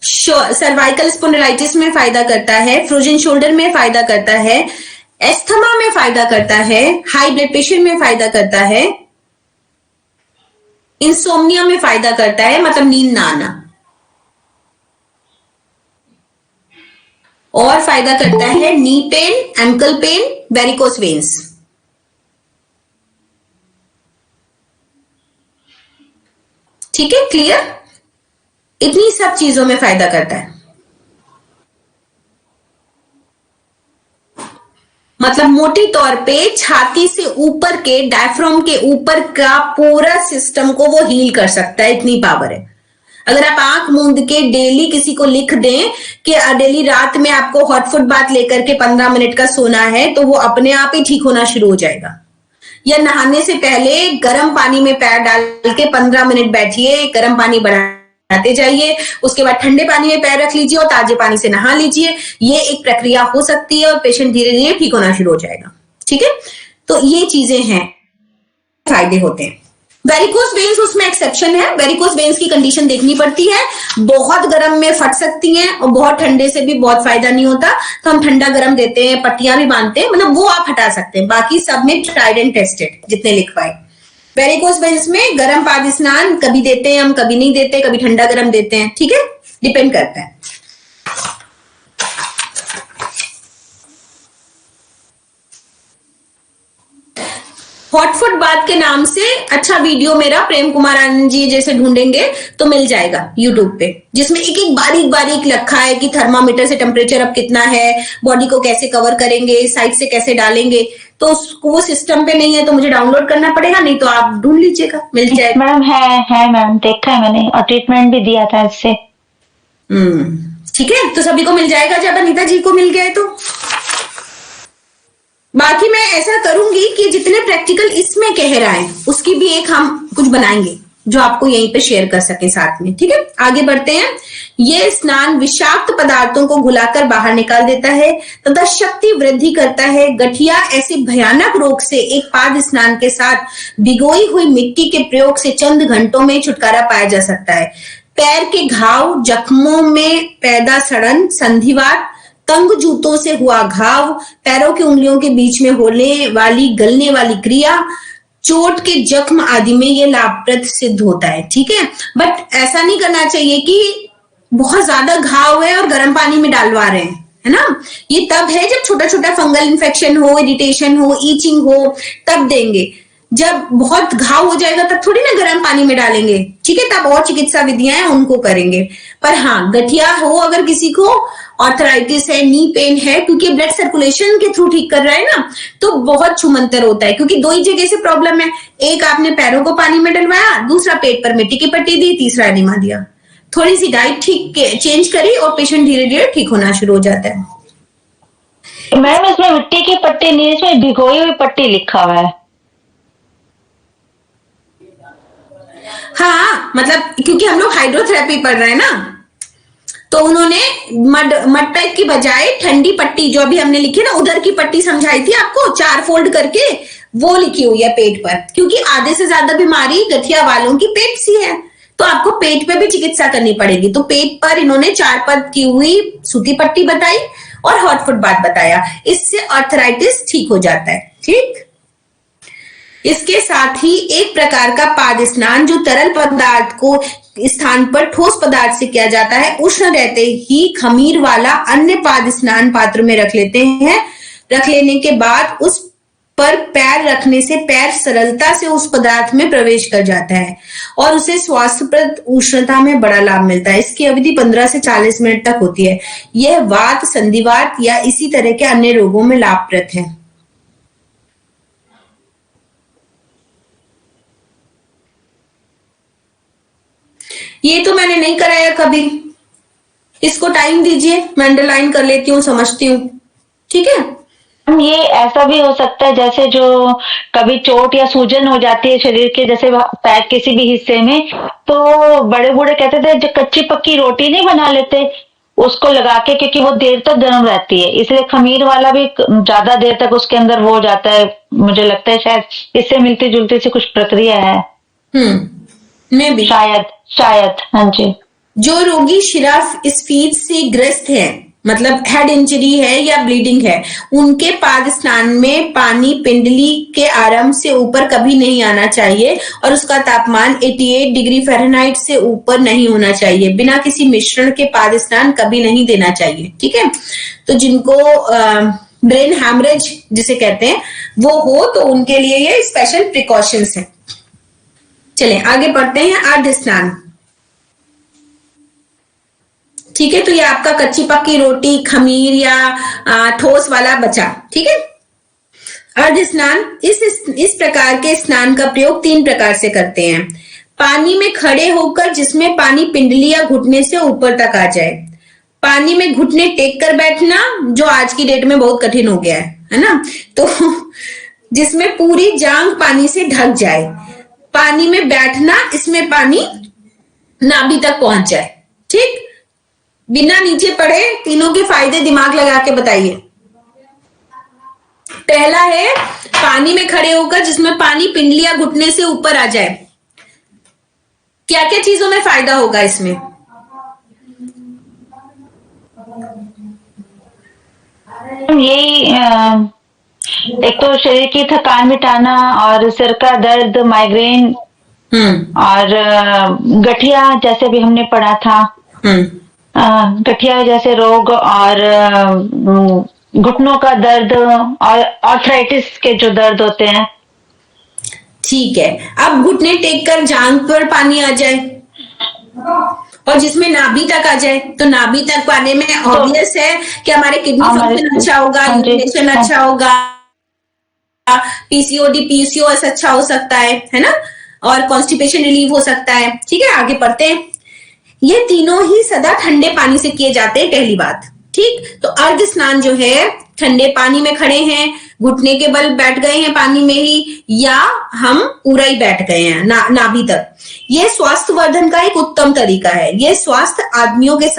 सर्वाइकल स्पोंडिलाइटिस में फायदा करता है, फ्रोजन शोल्डर में फायदा करता है, एस्थमा में फायदा करता है, हाई ब्लड प्रेशर में फायदा करता है, इंसोम्निया में फायदा करता है, मतलब नींद ना आना, और फायदा करता है knee pain, ankle pain, varicose veins, ठीक है, क्लियर। इतनी सब चीजों में फायदा करता है, मतलब मोटी तौर पे छाती से ऊपर के, डायफ्राम के ऊपर का पूरा सिस्टम को वो हील कर सकता है, इतनी पावर है। अगर आप आंख मूंद के डेली किसी को लिख दें कि डेली रात में आपको हॉट फुट बाथ लेकर के 15 मिनट का सोना है, तो वो अपने आप ही ठीक होना शुरू हो जाएगा। या नहाने से पहले गर्म पानी में पैर डाल के 15 मिनट बैठिए, गर्म पानी बढ़ाते जाइए, उसके बाद ठंडे पानी में पैर रख लीजिए और ताजे पानी से नहा लीजिए। ये एक प्रक्रिया हो सकती है और पेशेंट धीरे धीरे ठीक होना शुरू हो जाएगा, ठीक है। तो ये चीजें हैं, फायदे होते हैं। वेरिकोस वेन्स उसमें एक्सेप्शन है, वेरिकोस वेन्स की कंडीशन देखनी पड़ती है, बहुत गर्म में फट सकती हैं और बहुत ठंडे से भी बहुत फायदा नहीं होता, तो हम ठंडा गर्म देते हैं, पट्टियां भी बांधते हैं, मतलब वो आप हटा सकते हैं। बाकी सब में ट्राइड एंड टेस्टेड जितने लिखवाए। वेरिकोस वेन्स में गर्म पाद स्नान कभी देते हैं हम, कभी नहीं देते, कभी ठंडा गर्म देते हैं, ठीक है, डिपेंड करता है। हॉट फुट बात के नाम से अच्छा वीडियो मेरा प्रेम कुमार आनंद जी जैसे ढूंढेंगे तो मिल जाएगा यूट्यूब पे, जिसमें एक एक बारीक बारीक लिखा है कि थर्मामीटर से टेम्परेचर अब कितना है, बॉडी को कैसे कवर करेंगे, साइड से कैसे डालेंगे। तो वो सिस्टम पे नहीं है तो मुझे डाउनलोड करना पड़ेगा, नहीं तो आप ढूंढ लीजिएगा, मिल जाएगा। मैडम है मैम, देखा है मैंने और ट्रीटमेंट भी दिया था इससे। ठीक है, तो सभी को मिल जाएगा जब अनीता जी को मिल गया तो। बाकी मैं ऐसा करूंगी कि जितने प्रैक्टिकल इसमें कह रहा है उसकी भी एक हम कुछ बनाएंगे जो आपको यहीं पे शेयर कर सके साथ में। ठीक है, आगे बढ़ते हैं। ये स्नान विषाक्त पदार्थों को घुलाकर बाहर निकाल देता है तथा शक्ति वृद्धि करता है। गठिया ऐसे भयानक रोग से एक पाद स्नान के साथ भिगोई हुई मिट्टी के प्रयोग से चंद घंटों में छुटकारा पाया जा सकता है। पैर के घाव, जख्मों में पैदा सड़न, संधिवात, तंग जूतों से हुआ घाव, पैरों की उंगलियों के बीच में होने वाली गलने वाली क्रिया, चोट के जख्म आदि में ये लाभप्रद सिद्ध होता है। ठीक है, बट ऐसा नहीं करना चाहिए कि बहुत ज्यादा घाव है और गर्म पानी में डालवा रहे हैं, है ना। ये तब है जब छोटा छोटा फंगल इन्फेक्शन हो, इरिटेशन हो, ईचिंग हो, तब देंगे। जब बहुत घाव हो जाएगा तब थोड़ी ना गर्म पानी में डालेंगे, ठीक है, तब और चिकित्सा विधियां हैं उनको करेंगे। पर हाँ, गठिया हो अगर किसी को, ऑर्थराइटिस है, नी पेन है, क्योंकि ब्लड सर्कुलेशन के थ्रू ठीक कर रहा है ना, तो बहुत छुमंतर होता है, क्योंकि दो ही जगह से प्रॉब्लम है। एक आपने पैरों को पानी में डलवाया, दूसरा पेट पर मिट्टी की पट्टी दी, तीसरा एनिमा दिया। थोड़ी सी डाइट ठीक चेंज करी और पेशेंट धीरे धीरे ठीक होना शुरू हो जाता है। मैम इसमें मिट्टी की पट्टी नहीं, इसमें भिगोई हुई पट्टी लिखा हुआ है। हाँ, मतलब क्योंकि हम लोग हाइड्रोथेरेपी पढ़ रहे हैं ना, तो उन्होंने मड पैक की बजाय ठंडी पट्टी जो अभी हमने लिखी ना, उधर की पट्टी समझाई थी आपको 4 फोल्ड करके, वो लिखी हुई है पेट पर, क्योंकि आधे से ज्यादा बीमारी गठिया वालों की पेट सी है, तो आपको पेट पे भी चिकित्सा करनी पड़ेगी। तो पेट पर इन्होंने 4 पद की हुई सूती पट्टी बताई और हॉट फुट बात बताया, इससे आर्थराइटिस ठीक हो जाता है। ठीक, इसके साथ ही एक प्रकार का पाद स्नान जो तरल पदार्थ को स्थान पर ठोस पदार्थ से किया जाता है, उष्ण रहते ही खमीर वाला अन्य पाद स्नान पात्र में रख लेते हैं। रख लेने के बाद उस पर पैर रखने से पैर सरलता से उस पदार्थ में प्रवेश कर जाता है और उसे स्वास्थ्यप्रद उष्णता में बड़ा लाभ मिलता है। इसकी अवधि 15 से 40 मिनट तक होती है। यह वात, संधिवात या इसी तरह के अन्य रोगों में लाभप्रद है। ये तो मैंने नहीं कराया कभी, इसको टाइम दीजिए, मैं अंडरलाइन कर लेती हूँ, समझती हूँ। ठीक है, ये ऐसा भी हो सकता है जैसे जो कभी चोट या सूजन हो जाती है शरीर के, जैसे पैर किसी भी हिस्से में, तो बड़े बूढ़े कहते थे जो कच्ची पक्की रोटी नहीं बना लेते उसको लगा के, क्योंकि वो देर तक गर्म रहती है, इसलिए खमीर वाला भी ज्यादा देर तक उसके अंदर वो हो जाता है। मुझे लगता है शायद इससे मिलती जुलती सी कुछ प्रक्रिया है। मैं भी शायद हाँ जी। जो रोगी शिरा स्फीत से ग्रस्त है, मतलब हेड इंजरी है या ब्लीडिंग है, उनके पाद स्नान में पानी पिंडली के आरंभ से ऊपर कभी नहीं आना चाहिए और उसका तापमान 88 डिग्री फ़ारेनहाइट से ऊपर नहीं होना चाहिए। बिना किसी मिश्रण के पाद स्नान कभी नहीं देना चाहिए। ठीक है, तो जिनको ब्रेन हैमरेज जिसे कहते हैं वो हो, तो उनके लिए ये स्पेशल प्रिकॉशंस हैं। चलें आगे बढ़ते हैं। अर्ध स्नान, ठीक है, तो ये आपका कच्ची पक्की रोटी, खमीर या ठोस वाला बचा। ठीक है, अर्ध स्नान, इस प्रकार के स्नान का प्रयोग 3 प्रकार से करते हैं। पानी में खड़े होकर जिसमें पानी पिंडली या घुटने से ऊपर तक आ जाए, पानी में घुटने टेक कर बैठना जो आज की डेट में बहुत कठिन हो गया है ना, तो जिसमें पूरी जांघ पानी से ढक जाए, पानी में बैठना इसमें पानी नाभि तक पहुंच जाए। ठीक, बिना नीचे पड़े, तीनों के फायदे दिमाग लगा के बताइए। पहला है पानी में खड़े होकर जिसमें पानी पिंडली या घुटने से ऊपर आ जाए। क्या क्या चीजों में फायदा होगा इसमें? यही एक तो शरीर की थकान मिटाना और सिर का दर्द, माइग्रेन और गठिया जैसे भी हमने पढ़ा था, गठिया जैसे रोग और घुटनों का दर्द और आर्थराइटिस के जो दर्द होते हैं, ठीक है, अब घुटने टेक कर जांघ पर पानी आ जाए और जिसमें नाभि तक आ जाए, तो नाभि तक पाने में ऑब्वियस है कि हमारे किडनी फंक्शन अच्छा होगा, यूरिनेशन अच्छा होगा, पीसीओडी पीसीओएस अच्छा हो सकता है ना, और कॉन्स्टिपेशन रिलीव हो सकता है। ठीक है, आगे पढ़ते हैं। ये तीनों ही सदा ठंडे पानी से किए जाते हैं, पहली बात। ठीक, तो अर्ध स्नान जो है ठंडे पानी में खड़े हैं, घुटने के बल बैठ गए हैं पानी में ही, या हम पूरा ही बैठ गए हैं नाभि तक। यह स्वास्थ्य वर्धन का एक उत्तम तरीका है। यह स्वस्थ आदमियों के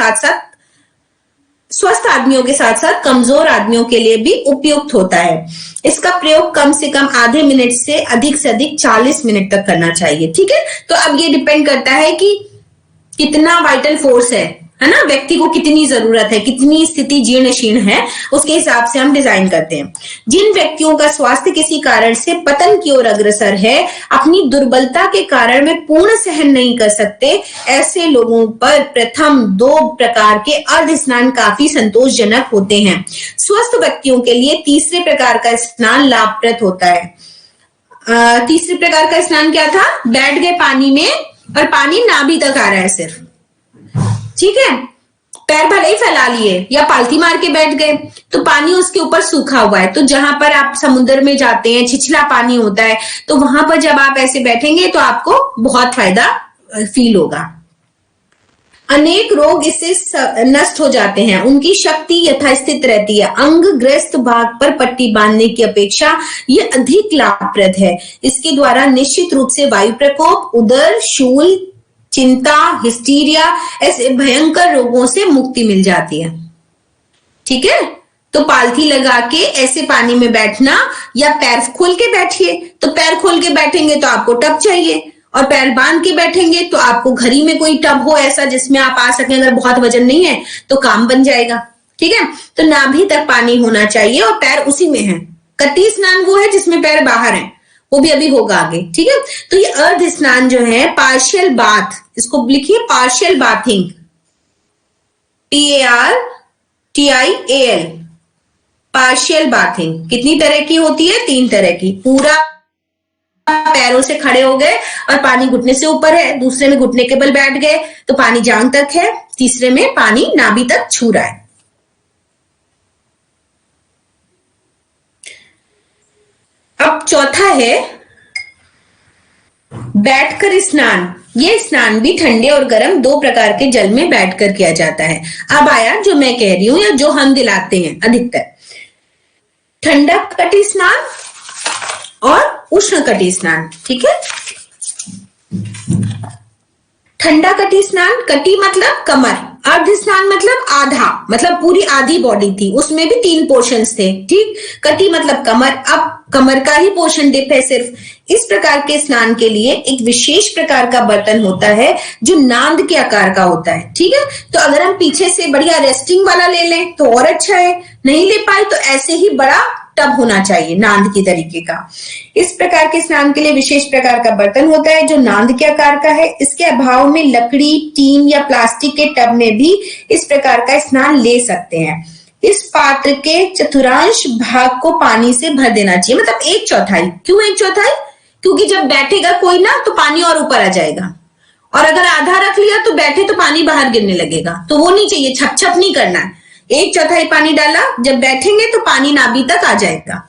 साथ साथ कमजोर आदमियों के लिए भी उपयुक्त होता है। इसका प्रयोग कम से कम आधे मिनट से अधिक 40 मिनट तक करना चाहिए। ठीक है, तो अब ये डिपेंड करता है कि कितना वाइटल फोर्स है ना, व्यक्ति को कितनी जरूरत है, कितनी स्थिति जीर्ण शीर्ण है, उसके हिसाब से हम डिजाइन करते हैं। जिन व्यक्तियों का स्वास्थ्य किसी कारण से पतन की ओर अग्रसर है, अपनी दुर्बलता के कारण में पूर्ण सहन नहीं कर सकते, ऐसे लोगों पर प्रथम 2 प्रकार के अर्ध स्नान काफी संतोषजनक होते हैं। स्वस्थ व्यक्तियों के लिए तीसरे प्रकार का स्नान लाभप्रद होता है। तीसरे प्रकार का स्नान क्या था? बैठ गए पानी में और पानी नाभि तक आ रहा है सिर्फ। ठीक है, पैर भले ही फैला लिए या पालथी मार के बैठ गए, तो पानी उसके ऊपर सूखा हुआ है। तो जहां पर आप समुद्र में जाते हैं, छिछला पानी होता है, तो वहां पर जब आप ऐसे बैठेंगे तो आपको बहुत फायदा फील होगा। अनेक रोग इससे नष्ट हो जाते हैं, उनकी शक्ति यथास्थित रहती है। अंग ग्रस्त भाग पर पट्टी बांधने की अपेक्षा ये अधिक लाभप्रद है। इसके द्वारा निश्चित रूप से वायु प्रकोप, उदर शूल, चिंता, हिस्टीरिया ऐसे भयंकर रोगों से मुक्ति मिल जाती है। ठीक है, तो पालथी लगा के ऐसे पानी में बैठना, या पैर खोल के बैठिए। तो पैर खोल के बैठेंगे तो आपको टब चाहिए, और पैर बांध के बैठेंगे तो आपको घड़ी में कोई टब हो ऐसा जिसमें आप आ सकें। अगर बहुत वजन नहीं है तो काम बन जाएगा। ठीक है, तो नाभि तक पानी होना चाहिए और पैर उसी में है। कटी स्नान वो है जिसमें पैर बाहर है, वो भी अभी होगा आगे। ठीक है, तो ये अर्ध स्नान जो है पार्शियल बाथ, इसको लिखिए partial bathing, PARTIAL, partial bathing. कितनी तरह की होती है? 3 तरह की। पूरा पैरों से खड़े हो गए और पानी घुटने से ऊपर है, दूसरे में घुटने के बल बैठ गए तो पानी जांघ तक है, तीसरे में पानी नाभि तक छू रहा है। अब चौथा है बैठकर स्नान। ये स्नान भी ठंडे और गर्म 2 प्रकार के जल में बैठकर किया जाता है। अब आया जो मैं कह रही हूं या जो हम दिलाते हैं अधिकतर, ठंडा कटी स्नान और उष्ण कटी स्नान। ठीक है, ठंडा कटी स्नान, कटी मतलब कमर, अर्ध स्नान मतलब आधा, मतलब पूरी आधी बॉडी थी, उसमें भी 3 पोर्शंस थे। ठीक, कटी मतलब कमर, अब कमर का ही पोर्शन डिप है सिर्फ। इस प्रकार के स्नान के लिए एक विशेष प्रकार का बर्तन होता है जो नांद के आकार का होता है। ठीक है, तो अगर हम पीछे से बढ़िया रेस्टिंग वाला ले लें तो और अच्छा है, नहीं ले पाए तो ऐसे ही बड़ा टब होना चाहिए नांद की तरीके का। इस प्रकार के स्नान के लिए विशेष प्रकार का बर्तन होता है जो नांद के आकार का है। इसके अभाव में लकड़ी, टीन या प्लास्टिक के टब में भी इस प्रकार का स्नान ले सकते हैं। इस पात्र के चतुर्थांश भाग को पानी से भर देना चाहिए, मतलब 1/4। क्यों 1/4? क्योंकि जब बैठेगा कोई ना तो पानी और ऊपर आ जाएगा, और अगर आधा रख लिया तो बैठे तो पानी बाहर गिरने लगेगा, तो वो नहीं चाहिए, छप छप नहीं करना है। 1/4 पानी डाला, जब बैठेंगे तो पानी नाभि तक आ जाएगा।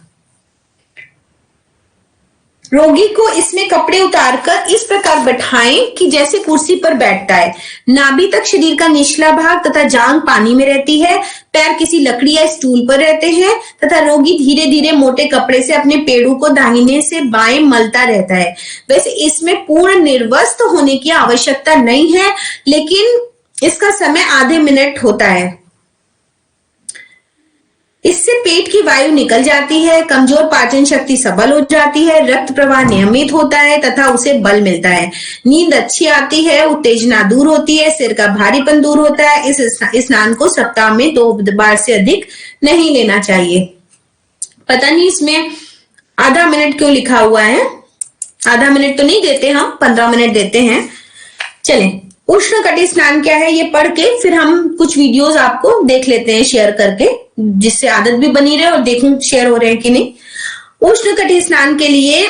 रोगी को इसमें कपड़े उतारकर इस प्रकार बैठाएं कि जैसे कुर्सी पर बैठता है। नाभि तक शरीर का निचला भाग तथा जांघ पानी में रहती है, पैर किसी लकड़ी या स्टूल पर रहते हैं तथा रोगी धीरे धीरे मोटे कपड़े से अपने पेड़ों को दाहिने से बाएं मलता रहता है। वैसे इसमें पूर्ण निर्वस्त्र होने की आवश्यकता नहीं है, लेकिन इसका समय आधे मिनट होता है। इससे पेट की वायु निकल जाती है, कमजोर पाचन शक्ति सबल हो जाती है, रक्त प्रवाह नियमित होता है तथा उसे बल मिलता है, नींद अच्छी आती है, उत्तेजना दूर होती है, सिर का भारीपन दूर होता है। इस स्नान को सप्ताह में 2 बार से अधिक नहीं लेना चाहिए। पता नहीं इसमें आधा मिनट क्यों लिखा हुआ है, आधा मिनट तो नहीं देते हम, 15 मिनट देते हैं। चलें, उष्ण कटी स्नान क्या है ये पढ़ के फिर हम कुछ वीडियोस आपको देख लेते हैं शेयर करके, जिससे आदत भी बनी रहे और देखूं शेयर हो रहे हैं कि नहीं। उष्ण कटिबंधीय स्नान के लिए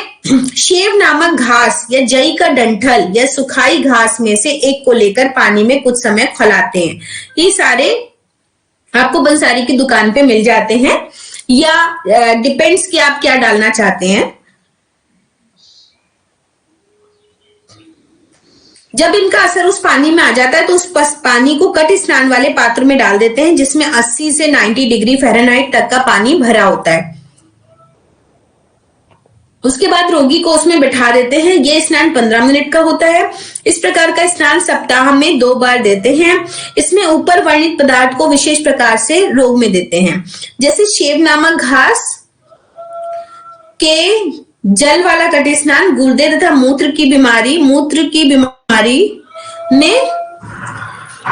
शेव नामक घास या जई का डंठल या सुखाई घास में से एक को लेकर पानी में कुछ समय खौलाते हैं। ये सारे आपको बंसारी की दुकान पे मिल जाते हैं, या डिपेंड्स कि आप क्या डालना चाहते हैं। जब इनका असर उस पानी में आ जाता है तो उस पानी को कट स्नान वाले पात्र में डाल देते हैं जिसमें 80 से 90 डिग्री फ़ारेनहाइट तक का पानी भरा होता है। उसके बाद रोगी को उसमें बिठा देते हैं। ये स्नान 15 मिनट का होता है। इस प्रकार का स्नान सप्ताह में 2 बार देते हैं। इसमें ऊपर वर्णित पदार्थ को विशेष प्रकार से रोग में देते हैं, जैसे शेव नामक घास के जल वाला कटी स्नान गुर्दे तथा मूत्र की बीमारी में,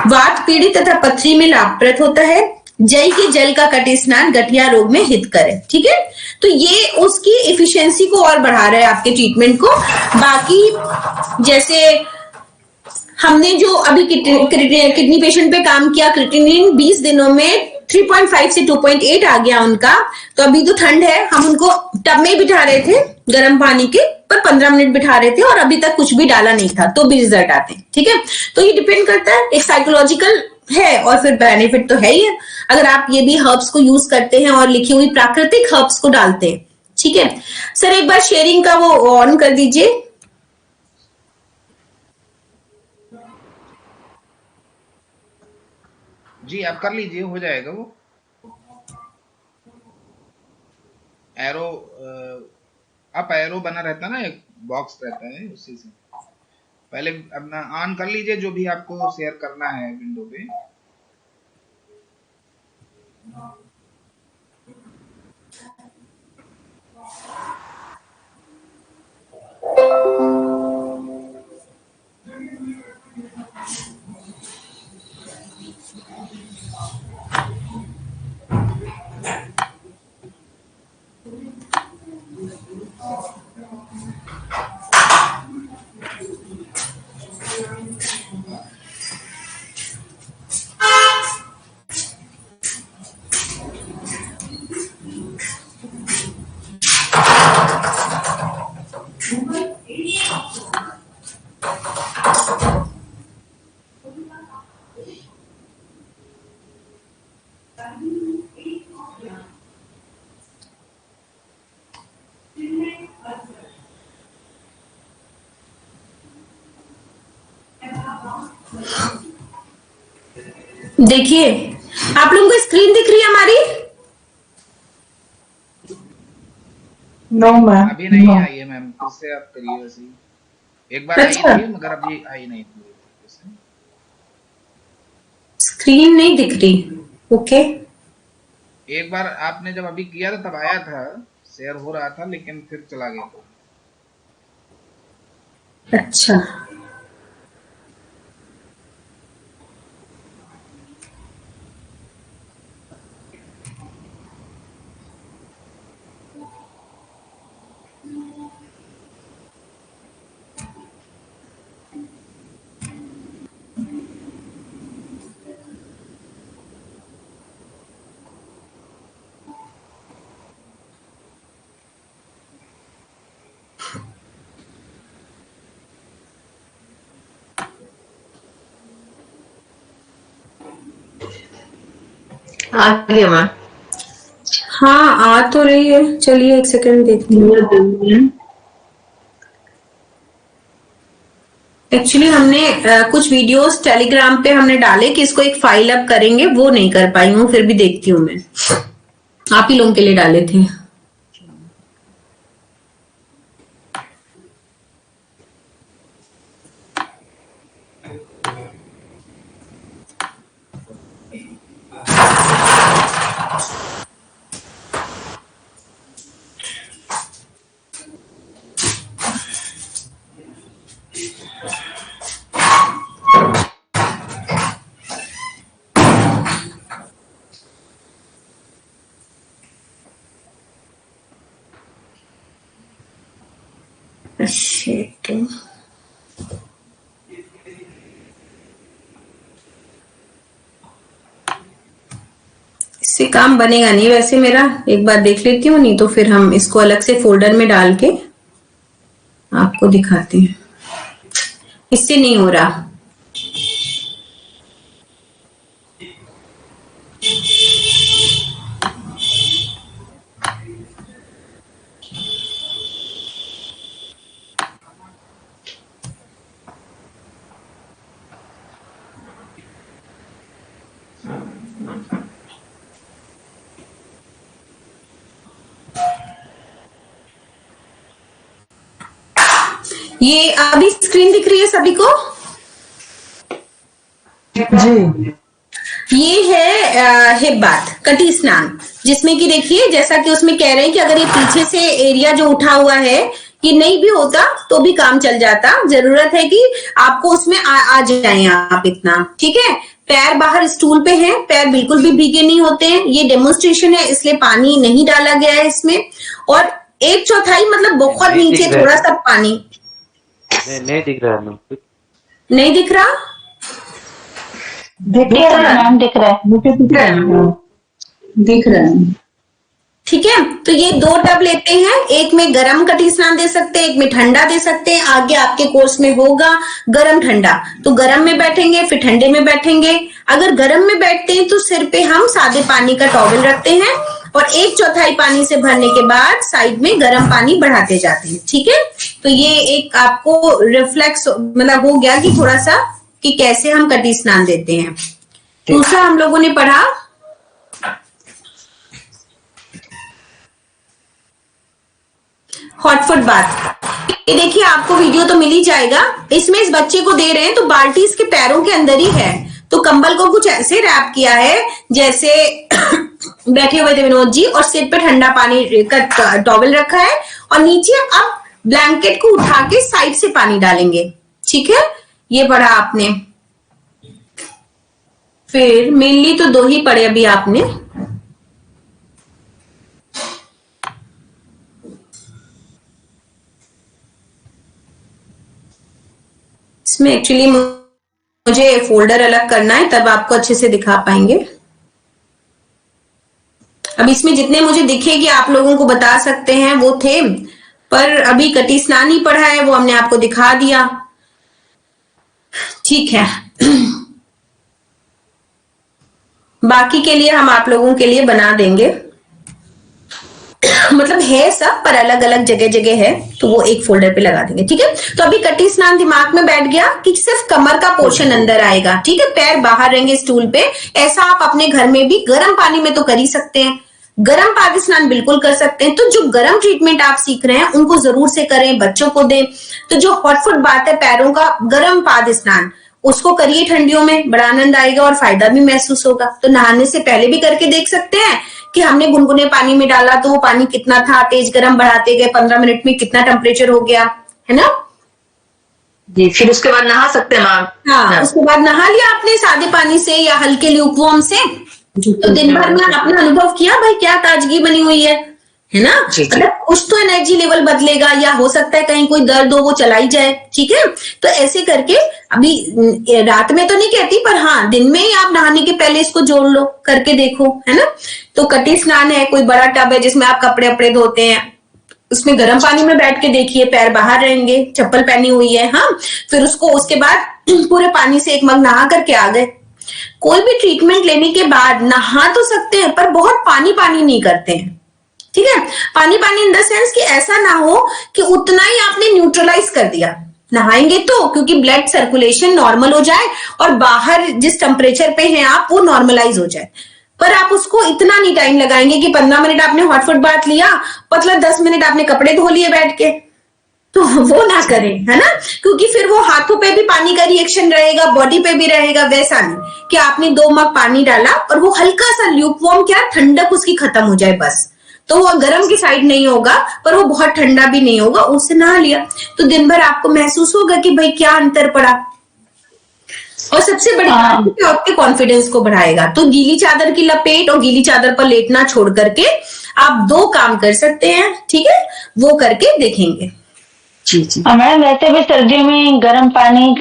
वात पीड़ित तथा पथरी में लाभप्रद होता है। जई के जल का कटी स्नान गठिया रोग में हितकर है। ठीक है, तो ये उसकी एफिशिएंसी को और बढ़ा रहा है आपके ट्रीटमेंट को। बाकी जैसे हमने जो अभी किडनी पेशेंट पे काम किया, क्रिएटिनिन 20 दिनों में 3.5 से 2.8 आ गया उनका। तो अभी तो ठंड है, हम उनको टब में बिठा रहे थे गर्म पानी के, पर 15 मिनट बिठा रहे थे और अभी तक कुछ भी डाला नहीं था, तो भी रिजल्ट आते हैं। ठीक है, तो ये डिपेंड करता है, एक साइकोलॉजिकल है और फिर बेनिफिट तो है ही है अगर आप ये भी हर्ब्स को यूज करते हैं और लिखी हुई प्राकृतिक हर्ब्स को डालते हैं। ठीक है सर, एक बार शेयरिंग का वो ऑन कर दीजिए। जी आप कर लीजिए, हो जाएगा वो। एरो अप एरो बना रहता है ना, एक बॉक्स रहता है, उसी से पहले अपना ऑन कर लीजिए जो भी आपको शेयर करना है विंडो पे। देखिए आप लोगों को स्क्रीन दिख रही है हमारी? नो मैम, अभी नहीं आई है मैम, फिर से आप करिए वैसे ही। एक बार आई अच्छा। थी मगर अभी आई नहीं थी। स्क्रीन नहीं दिख रही, ओके। एक बार आपने जब अभी किया था तब आया था, शेयर हो रहा था, लेकिन फिर चला गया था। अच्छा, आ गया मैम। हाँ आ तो रही है, चलिए एक सेकंड देखती हूँ। एक्चुअली हमने कुछ वीडियोस टेलीग्राम पे हमने डाले कि इसको एक फाइल अप करेंगे, वो नहीं कर पाई हूँ, फिर भी देखती हूँ मैं। आप ही लोगों के लिए डाले थे। Shit. इससे काम बनेगा नहीं वैसे मेरा, एक बार देख लेती हूँ, नहीं तो फिर हम इसको अलग से फोल्डर में डाल के आपको दिखाते हैं। इससे नहीं हो रहा। ये अभी स्क्रीन दिख रही है सभी को? जी। ये है हिप बाथ, कटी स्नान, जिसमें कि देखिए जैसा कि उसमें कह रहे हैं कि अगर ये पीछे से एरिया जो उठा हुआ है ये नहीं भी होता तो भी काम चल जाता। जरूरत है कि आपको उसमें आ जाए आप इतना, ठीक है। पैर बाहर स्टूल पे हैं, पैर बिल्कुल भी भीगे नहीं होते हैं। ये डेमोन्स्ट्रेशन है इसलिए पानी नहीं डाला गया है इसमें। और 1/4 मतलब बहुत नीचे थोड़ा सा पानी नहीं दिख रहा है। नहीं दिख रहा। दिख रहा है मैम, दिख रहा है। मुझे दिख रहा है, दिख रहा है। ठीक है, तो ये 2 टब लेते हैं, एक में गरम कटी स्नान दे सकते हैं, एक में ठंडा दे सकते हैं। आगे आपके कोर्स में होगा गरम ठंडा, तो गरम में बैठेंगे फिर ठंडे में बैठेंगे। अगर गरम में बैठते हैं तो सिर पे हम सादे पानी का टॉवल रखते हैं और 1/4 पानी से भरने के बाद साइड में गरम पानी बढ़ाते जाते हैं, ठीक है। तो ये एक आपको रिफ्लेक्स मतलब हो गया कि थोड़ा सा कि कैसे हम कटी स्नान देते हैं। दूसरा हम लोगों ने पढ़ा हॉट फुट बाथ। ये देखिए आपको वीडियो तो मिल ही जाएगा। इसमें इस बच्चे को दे रहे हैं तो बाल्टी इसके पैरों के अंदर ही है, तो कंबल को कुछ ऐसे रैप किया है जैसे बैठे हुए थे विनोद जी, और सिर पे ठंडा पानी का टॉवल रखा है और नीचे अब ब्लैंकेट को उठा के साइड से पानी डालेंगे, ठीक है। ये पढ़ा आपने। फिर मेनली तो 2 ही पढ़े अभी आपने। इसमें एक्चुअली मुझे फोल्डर अलग करना है तब आपको अच्छे से दिखा पाएंगे। अब इसमें जितने मुझे दिखे कि आप लोगों को बता सकते हैं वो थे, पर अभी कटी स्नान ही पढ़ा है, वो हमने आपको दिखा दिया, ठीक है। बाकी के लिए हम आप लोगों के लिए बना देंगे मतलब है सब पर अलग अलग जगह जगह है, तो वो एक फोल्डर पे लगा देंगे, ठीक है। तो अभी कटी स्नान दिमाग में बैठ गया कि सिर्फ कमर का पोर्शन अंदर आएगा, ठीक है। पैर बाहर रहेंगे स्टूल पे। ऐसा आप अपने घर में भी गर्म पानी में तो कर ही सकते हैं, गर्म पाद स्नान बिल्कुल कर सकते हैं। तो जो गर्म ट्रीटमेंट आप सीख रहे हैं उनको जरूर से करें, बच्चों को दें। तो जो हॉट फुट बात है पैरों का गर्म पाद स्नान, उसको करिए ठंडियों में, बड़ा आनंद आएगा और फायदा भी महसूस होगा। तो नहाने से पहले भी करके देख सकते हैं कि हमने गुनगुने पानी में डाला तो वो पानी कितना था, तेज गर्म बढ़ाते गए, 15 मिनट में कितना टेम्परेचर हो गया, है ना जी। फिर उसके बाद नहा सकते हैं मैम। हाँ, उसके बाद नहा लिया आपने सादे पानी से या हल्के ल्यूकवार्म से, तो दिन भर में आपने अनुभव किया भाई क्या ताजगी बनी हुई है ना। मतलब कुछ तो एनर्जी लेवल बदलेगा, या हो सकता है कहीं कोई दर्द हो वो चला ही जाए, ठीक है। तो ऐसे करके अभी रात में तो नहीं कहती, पर हाँ दिन में ही आप नहाने के पहले इसको जोड़ लो, करके देखो, है ना। तो कटी स्नान है, कोई बड़ा टब है जिसमें आप कपड़े वपड़े धोते हैं, उसमें गर्म पानी में बैठ के देखिए, पैर बाहर रहेंगे, चप्पल पहनी हुई है, हाँ। फिर उसको उसके बाद पूरे पानी से 1 मग नहा करके आ गए। कोई भी ट्रीटमेंट लेने के बाद नहा तो सकते हैं पर बहुत पानी पानी नहीं करते हैं, ठीक है। पानी पानी इन द सेंस कि ऐसा ना हो कि उतना ही आपने न्यूट्रलाइज कर दिया। नहाएंगे तो क्योंकि ब्लड सर्कुलेशन नॉर्मल हो जाए और बाहर जिस टेम्परेचर पे हैं आप वो नॉर्मलाइज हो जाए, पर आप उसको इतना नहीं टाइम लगाएंगे कि 15 मिनट आपने हॉट फुट बाथ लिया, मतलब 10 मिनट आपने कपड़े धो लिए बैठ के, तो वो ना करें, है ना। क्योंकि फिर वो हाथों पे भी पानी का रिएक्शन रहेगा, बॉडी पे भी रहेगा। वैसा नहीं कि आपने 2 मग पानी डाला और वो हल्का सा ल्यूकवार्म, क्या ठंडक उसकी खत्म हो जाए बस, तो वो गर्म की साइड नहीं होगा पर वो बहुत ठंडा भी नहीं होगा, उससे नहा लिया तो दिन भर आपको महसूस होगा कि भाई क्या अंतर पड़ा। और सबसे बड़ी बात है आपके कॉन्फिडेंस को बढ़ाएगा। तो गीली चादर की लपेट और गीली चादर पर लेटना छोड़ करके आप 2 काम कर सकते हैं, ठीक है, वो करके देखेंगे। जी जी मैम वैसे भी सर्दियों में गर्म पानी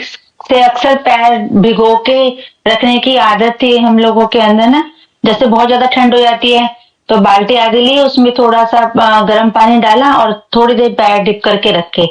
से अक्सर पैर भिगो के रखने की आदत थी हम लोगों के अंदर ना, जैसे बहुत ज्यादा ठंड हो जाती है तो बाल्टी आगे ली, उसमें थोड़ा सा गर्म पानी डाला और थोड़ी देर पैर डिप करके रखे,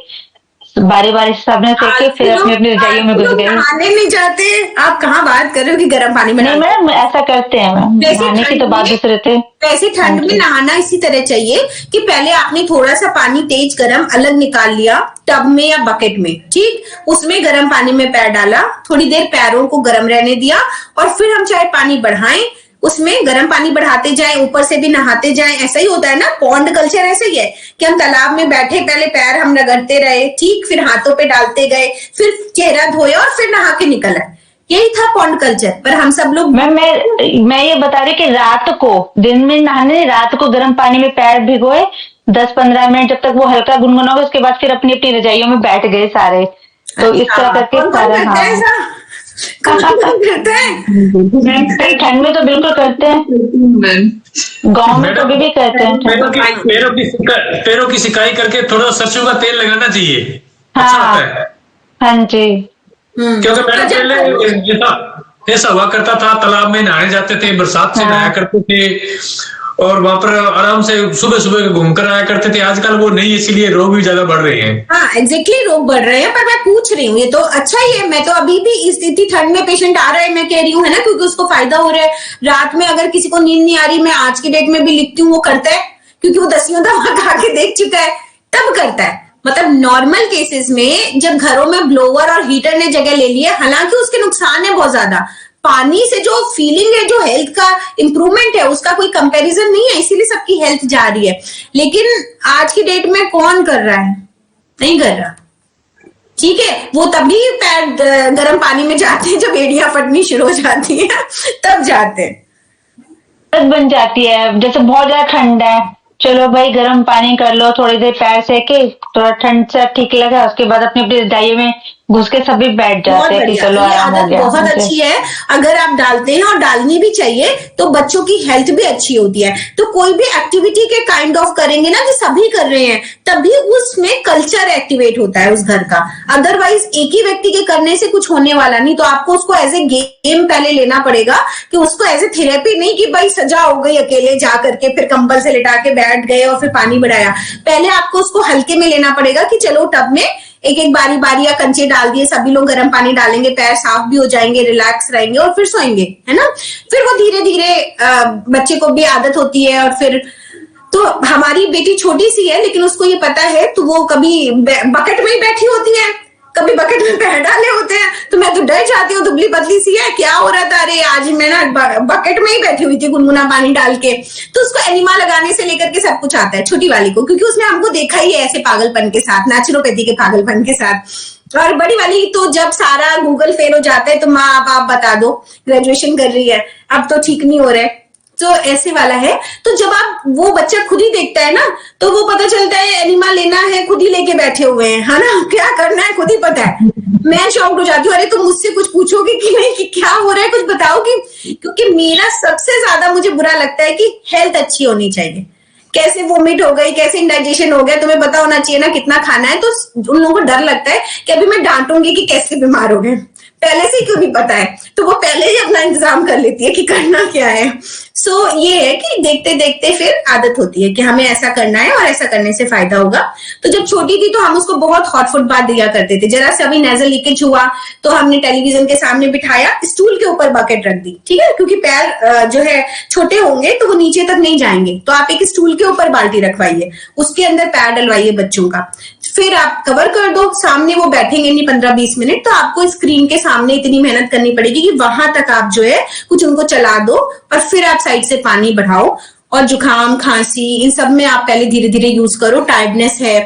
बारी बारी से सबने फेंके, फिर अपनी अपनी रजाइयों में घुस गए। नहाने नहीं जाते, आप कहाँ बात कर रहे हो कि गर्म पानी में नहीं मैम, ऐसा करते हैं मैम, वैसे नहाने की तो ठंड बात में- दूसरे थे। वैसे ठंड में नहाना इसी तरह चाहिए कि पहले आपने थोड़ा सा पानी तेज गरम अलग निकाल लिया टब में या बकेट में, ठीक, उसमें गर्म पानी में पैर डाला, थोड़ी देर पैरों को गर्म रहने दिया और फिर हम चाहे पानी बढ़ाएं, उसमें गर्म पानी बढ़ाते जाएं, ऊपर से भी नहाते जाएं। ऐसा ही होता है ना, पॉन्ड कल्चर ऐसा ही है कि हम तालाब में बैठे, पहले पैर हम रगड़ते रहे, ठीक, फिर हाथों पे डालते गए, फिर चेहरा धोए और फिर नहा के निकल आए। यही था पॉन्ड कल्चर। पर हम सब लोग मैम मैं ये बता रही कि रात को, दिन में नहाने, रात को गर्म पानी में पैर भिगोए 10-15 मिनट, जब तक वो हल्का गुनगुना होगा उसके बाद फिर अपनी अपनी रजाइयों में बैठ गए सारे। तो इस तरह करके कौन सारा, करता है ऐसा? कौन करता है? हाँ, ठंड में तो बिल्कुल करते हैं, गांव में तो भी करते हैं। पैरों की सिकाई करके थोड़ा सरसों का तेल लगाना चाहिए, अच्छा हाँ होता है। हाँ जी, क्योंकि मैंने पहले ऐसा हुआ करता था, तालाब में नहाने जाते थे, बरसात से नहाया करते थे और वहां पर आराम से सुबह सुबह घूम कर आया करते थे। आजकल वो नहीं, इसीलिए रोग भी ज्यादा बढ़ रहे हैं। हाँ एग्जैक्टली, रोग बढ़ रहे हैं। पर मैं पूछ रही हूँ, ये तो अच्छा ही है। मैं तो अभी भी इस स्थिति, ठंड में पेशेंट आ रहा है, मैं कह रही हूँ, है ना, क्योंकि उसको फायदा हो रहा है। रात में अगर किसी को नींद नहीं आ रही, मैं आज की डेट में भी लिखती हूँ, वो करता है क्योंकि वो 10वीं दफा खा के देख चुका है, तब करता है। मतलब नॉर्मल केसेस में जब घरों में ब्लोअर और हीटर ने जगह ले ली है, हालांकि उसके नुकसान है बहुत ज्यादा, पानी से जो फीलिंग है, जो हेल्थ का इंप्रूवमेंट है, उसका कोई कंपैरिजन नहीं है, इसीलिए सबकी हेल्थ जा रही है। लेकिन आज की डेट में कौन कर रहा है? नहीं कर रहा। ठीक है, वो तभी पैर गर्म पानी में जाते हैं जब एड़ियां फटनी शुरू हो जाती है, तब जाते हैं। बन जाती है। जैसे बहुत ज्यादा ठंड है, चलो भाई गर्म पानी कर लो, थोड़ी देर पैर सेके, थोड़ा ठंड से ठीक लगा, उसके बाद अपनी अपनी रजाई में घुस के सभी बैठ बहुत जाते हैं कि बढ़िया, चलो ये आराम हो आदत गया। बहुत अच्छी है। अगर आप डालते हैं, और डालनी भी चाहिए, तो बच्चों की हेल्थ भी अच्छी होती है। तो कोई भी एक्टिविटी के काइंड ऑफ करेंगे ना, जो सभी कर रहे हैं, तभी उसमें कल्चर एक्टिवेट होता है उस घर का। अदरवाइज एक ही व्यक्ति के करने से कुछ होने वाला नहीं। तो आपको उसको एज ए गेम पहले लेना पड़ेगा, कि उसको एज ए थेरेपी नहीं कि भाई सजा हो गई अकेले जा करके, फिर कंबल से लिटा के बैठ गए और फिर पानी बढ़ाया। पहले आपको उसको हल्के में लेना पड़ेगा कि चलो टब में एक एक बारी बारी या कंचे डाल दिए, सभी लोग गर्म पानी डालेंगे, पैर साफ भी हो जाएंगे, रिलैक्स रहेंगे और फिर सोएंगे, है ना। फिर वो धीरे धीरे बच्चे को भी आदत होती है। और फिर तो हमारी बेटी छोटी सी है, लेकिन उसको ये पता है, तो वो कभी बकेट में ही बैठी होती है, कभी बकेट में पैर डाले होते हैं, तो मैं तो डर जाती हूँ, दुबली पतली सी है, क्या हो रहा था, अरे आज मैं ना बकेट में ही बैठी हुई थी गुनगुना पानी डाल के। तो उसको एनिमा लगाने से लेकर के सब कुछ आता है, छोटी वाली को, क्योंकि उसने हमको देखा ही है ऐसे पागलपन के साथ, नेचुरोपैथी के पागलपन के साथ। और बड़ी वाली तो जब सारा गूगल फेल हो जाता है, तो माँ आप बता दो, ग्रेजुएशन कर रही है, अब तो ठीक नहीं हो रहा है, तो ऐसे वाला है। तो जब आप वो बच्चा खुद ही देखता है ना, तो वो पता चलता है एनिमा लेना है, खुद ही लेके बैठे हुए हैं, है ना, क्या करना है खुद ही पता है। मैं शॉक्ड हो जाती हूँ, अरे तुम मुझसे कुछ पूछोगे कि नहीं, कि क्या हो रहा है, कुछ बताओ। क्योंकि मेरा सबसे ज्यादा मुझे बुरा लगता है कि हेल्थ अच्छी होनी चाहिए। कैसे वोमिट हो गई, कैसे इंडाइजेशन हो गया, तुम्हें पता होना चाहिए ना कितना खाना है। तो उन लोगों को डर लगता है कि अभी मैं डांटूंगी कि कैसे बीमार हो गए, पहले से क्यों नहीं पता है, तो वो पहले ही अपना इंतजाम कर लेती है कि करना क्या है। सो ये है कि देखते देखते फिर आदत होती है कि हमें ऐसा करना है और ऐसा करने से फायदा होगा। तो जब छोटी थी तो हम उसको बहुत हॉट फूड बात दिया करते थे। जरा से अभी नेजल लीकेज हुआ तो हमने टेलीविजन के सामने बिठाया, स्टूल के ऊपर बकेट रख दी, ठीक है, क्योंकि पैर जो है छोटे होंगे तो वो नीचे तक नहीं जाएंगे। तो आप एक स्टूल के ऊपर बाल्टी रखवाइए, उसके अंदर पैर डलवाइए बच्चों का, फिर आप कवर कर दो, सामने वो बैठेंगे नहीं 15-20 मिनट। तो आपको स्क्रीन के सामने इतनी मेहनत करनी पड़ेगी कि वहां तक आप जो है कुछ उनको चला दो, और फिर आप साइड से पानी बढ़ाओ। और जुकाम खांसी इन सब में आप पहले धीरे धीरे यूज करो। टायर्डनेस है,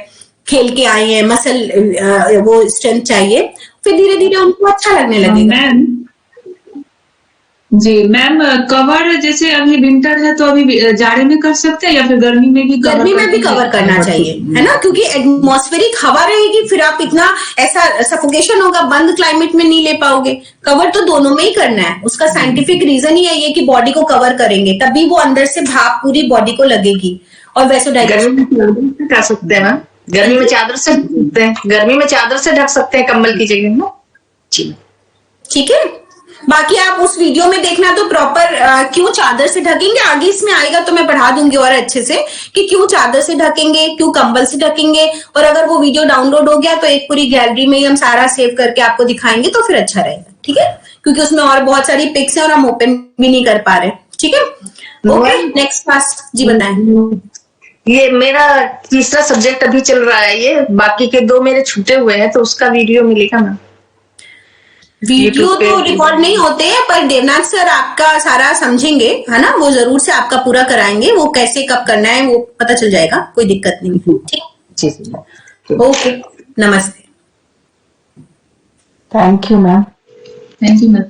खेल के आए हैं, मसल वो स्ट्रेंथ चाहिए, फिर धीरे धीरे उनको अच्छा लगने लगेगा। मैम कवर जैसे अभी विंटर है तो अभी जाड़े में कर सकते हैं या फिर गर्मी में भी गर्मी में भी कवर करना चाहिए, है ना, क्योंकि एटमॉस्फेरिक हवा रहेगी, फिर आप इतना ऐसा सफोकेशन होगा, बंद क्लाइमेट में नहीं ले पाओगे। कवर तो दोनों में ही करना है। उसका साइंटिफिक रीजन ही है ये कि बॉडी को कवर करेंगे तभी वो अंदर से भाप पूरी बॉडी को लगेगी और वैसे गर्मी कर सकते हैं मैम, गर्मी में चादर से ढक सकते हैं, गर्मी में चादर से ढक सकते हैं कंबल की जगह ना। ठीक है। बाकी आप उस वीडियो में देखना तो प्रॉपर क्यों चादर से ढकेंगे, आगे इसमें आएगा तो मैं पढ़ा दूंगी और अच्छे से कि क्यों चादर से ढकेंगे, क्यों कंबल से ढकेंगे। और अगर वो वीडियो डाउनलोड हो गया तो एक पूरी गैलरी में ही हम सारा सेव करके आपको दिखाएंगे तो फिर अच्छा रहेगा, ठीक है, क्योंकि उसमें और बहुत सारी पिक्स है और हम ओपन भी नहीं कर पा रहे, ठीक है। ओके, नेक्स्ट क्लास जी बताएं। ये मेरा तीसरा सब्जेक्ट अभी चल रहा है, ये बाकी के 2 मेरे छूटे हुए हैं, तो उसका वीडियो मिलेगा ना? वीडियो तो रिकॉर्ड नहीं होते हैं, पर देवनाथ सर आपका सारा समझेंगे, है ना, वो जरूर से आपका पूरा कराएंगे, वो कैसे कब करना है वो पता चल जाएगा, कोई दिक्कत नहीं, ठीक। ओके, नमस्ते। Thank you ma'am. Thank you ma'am.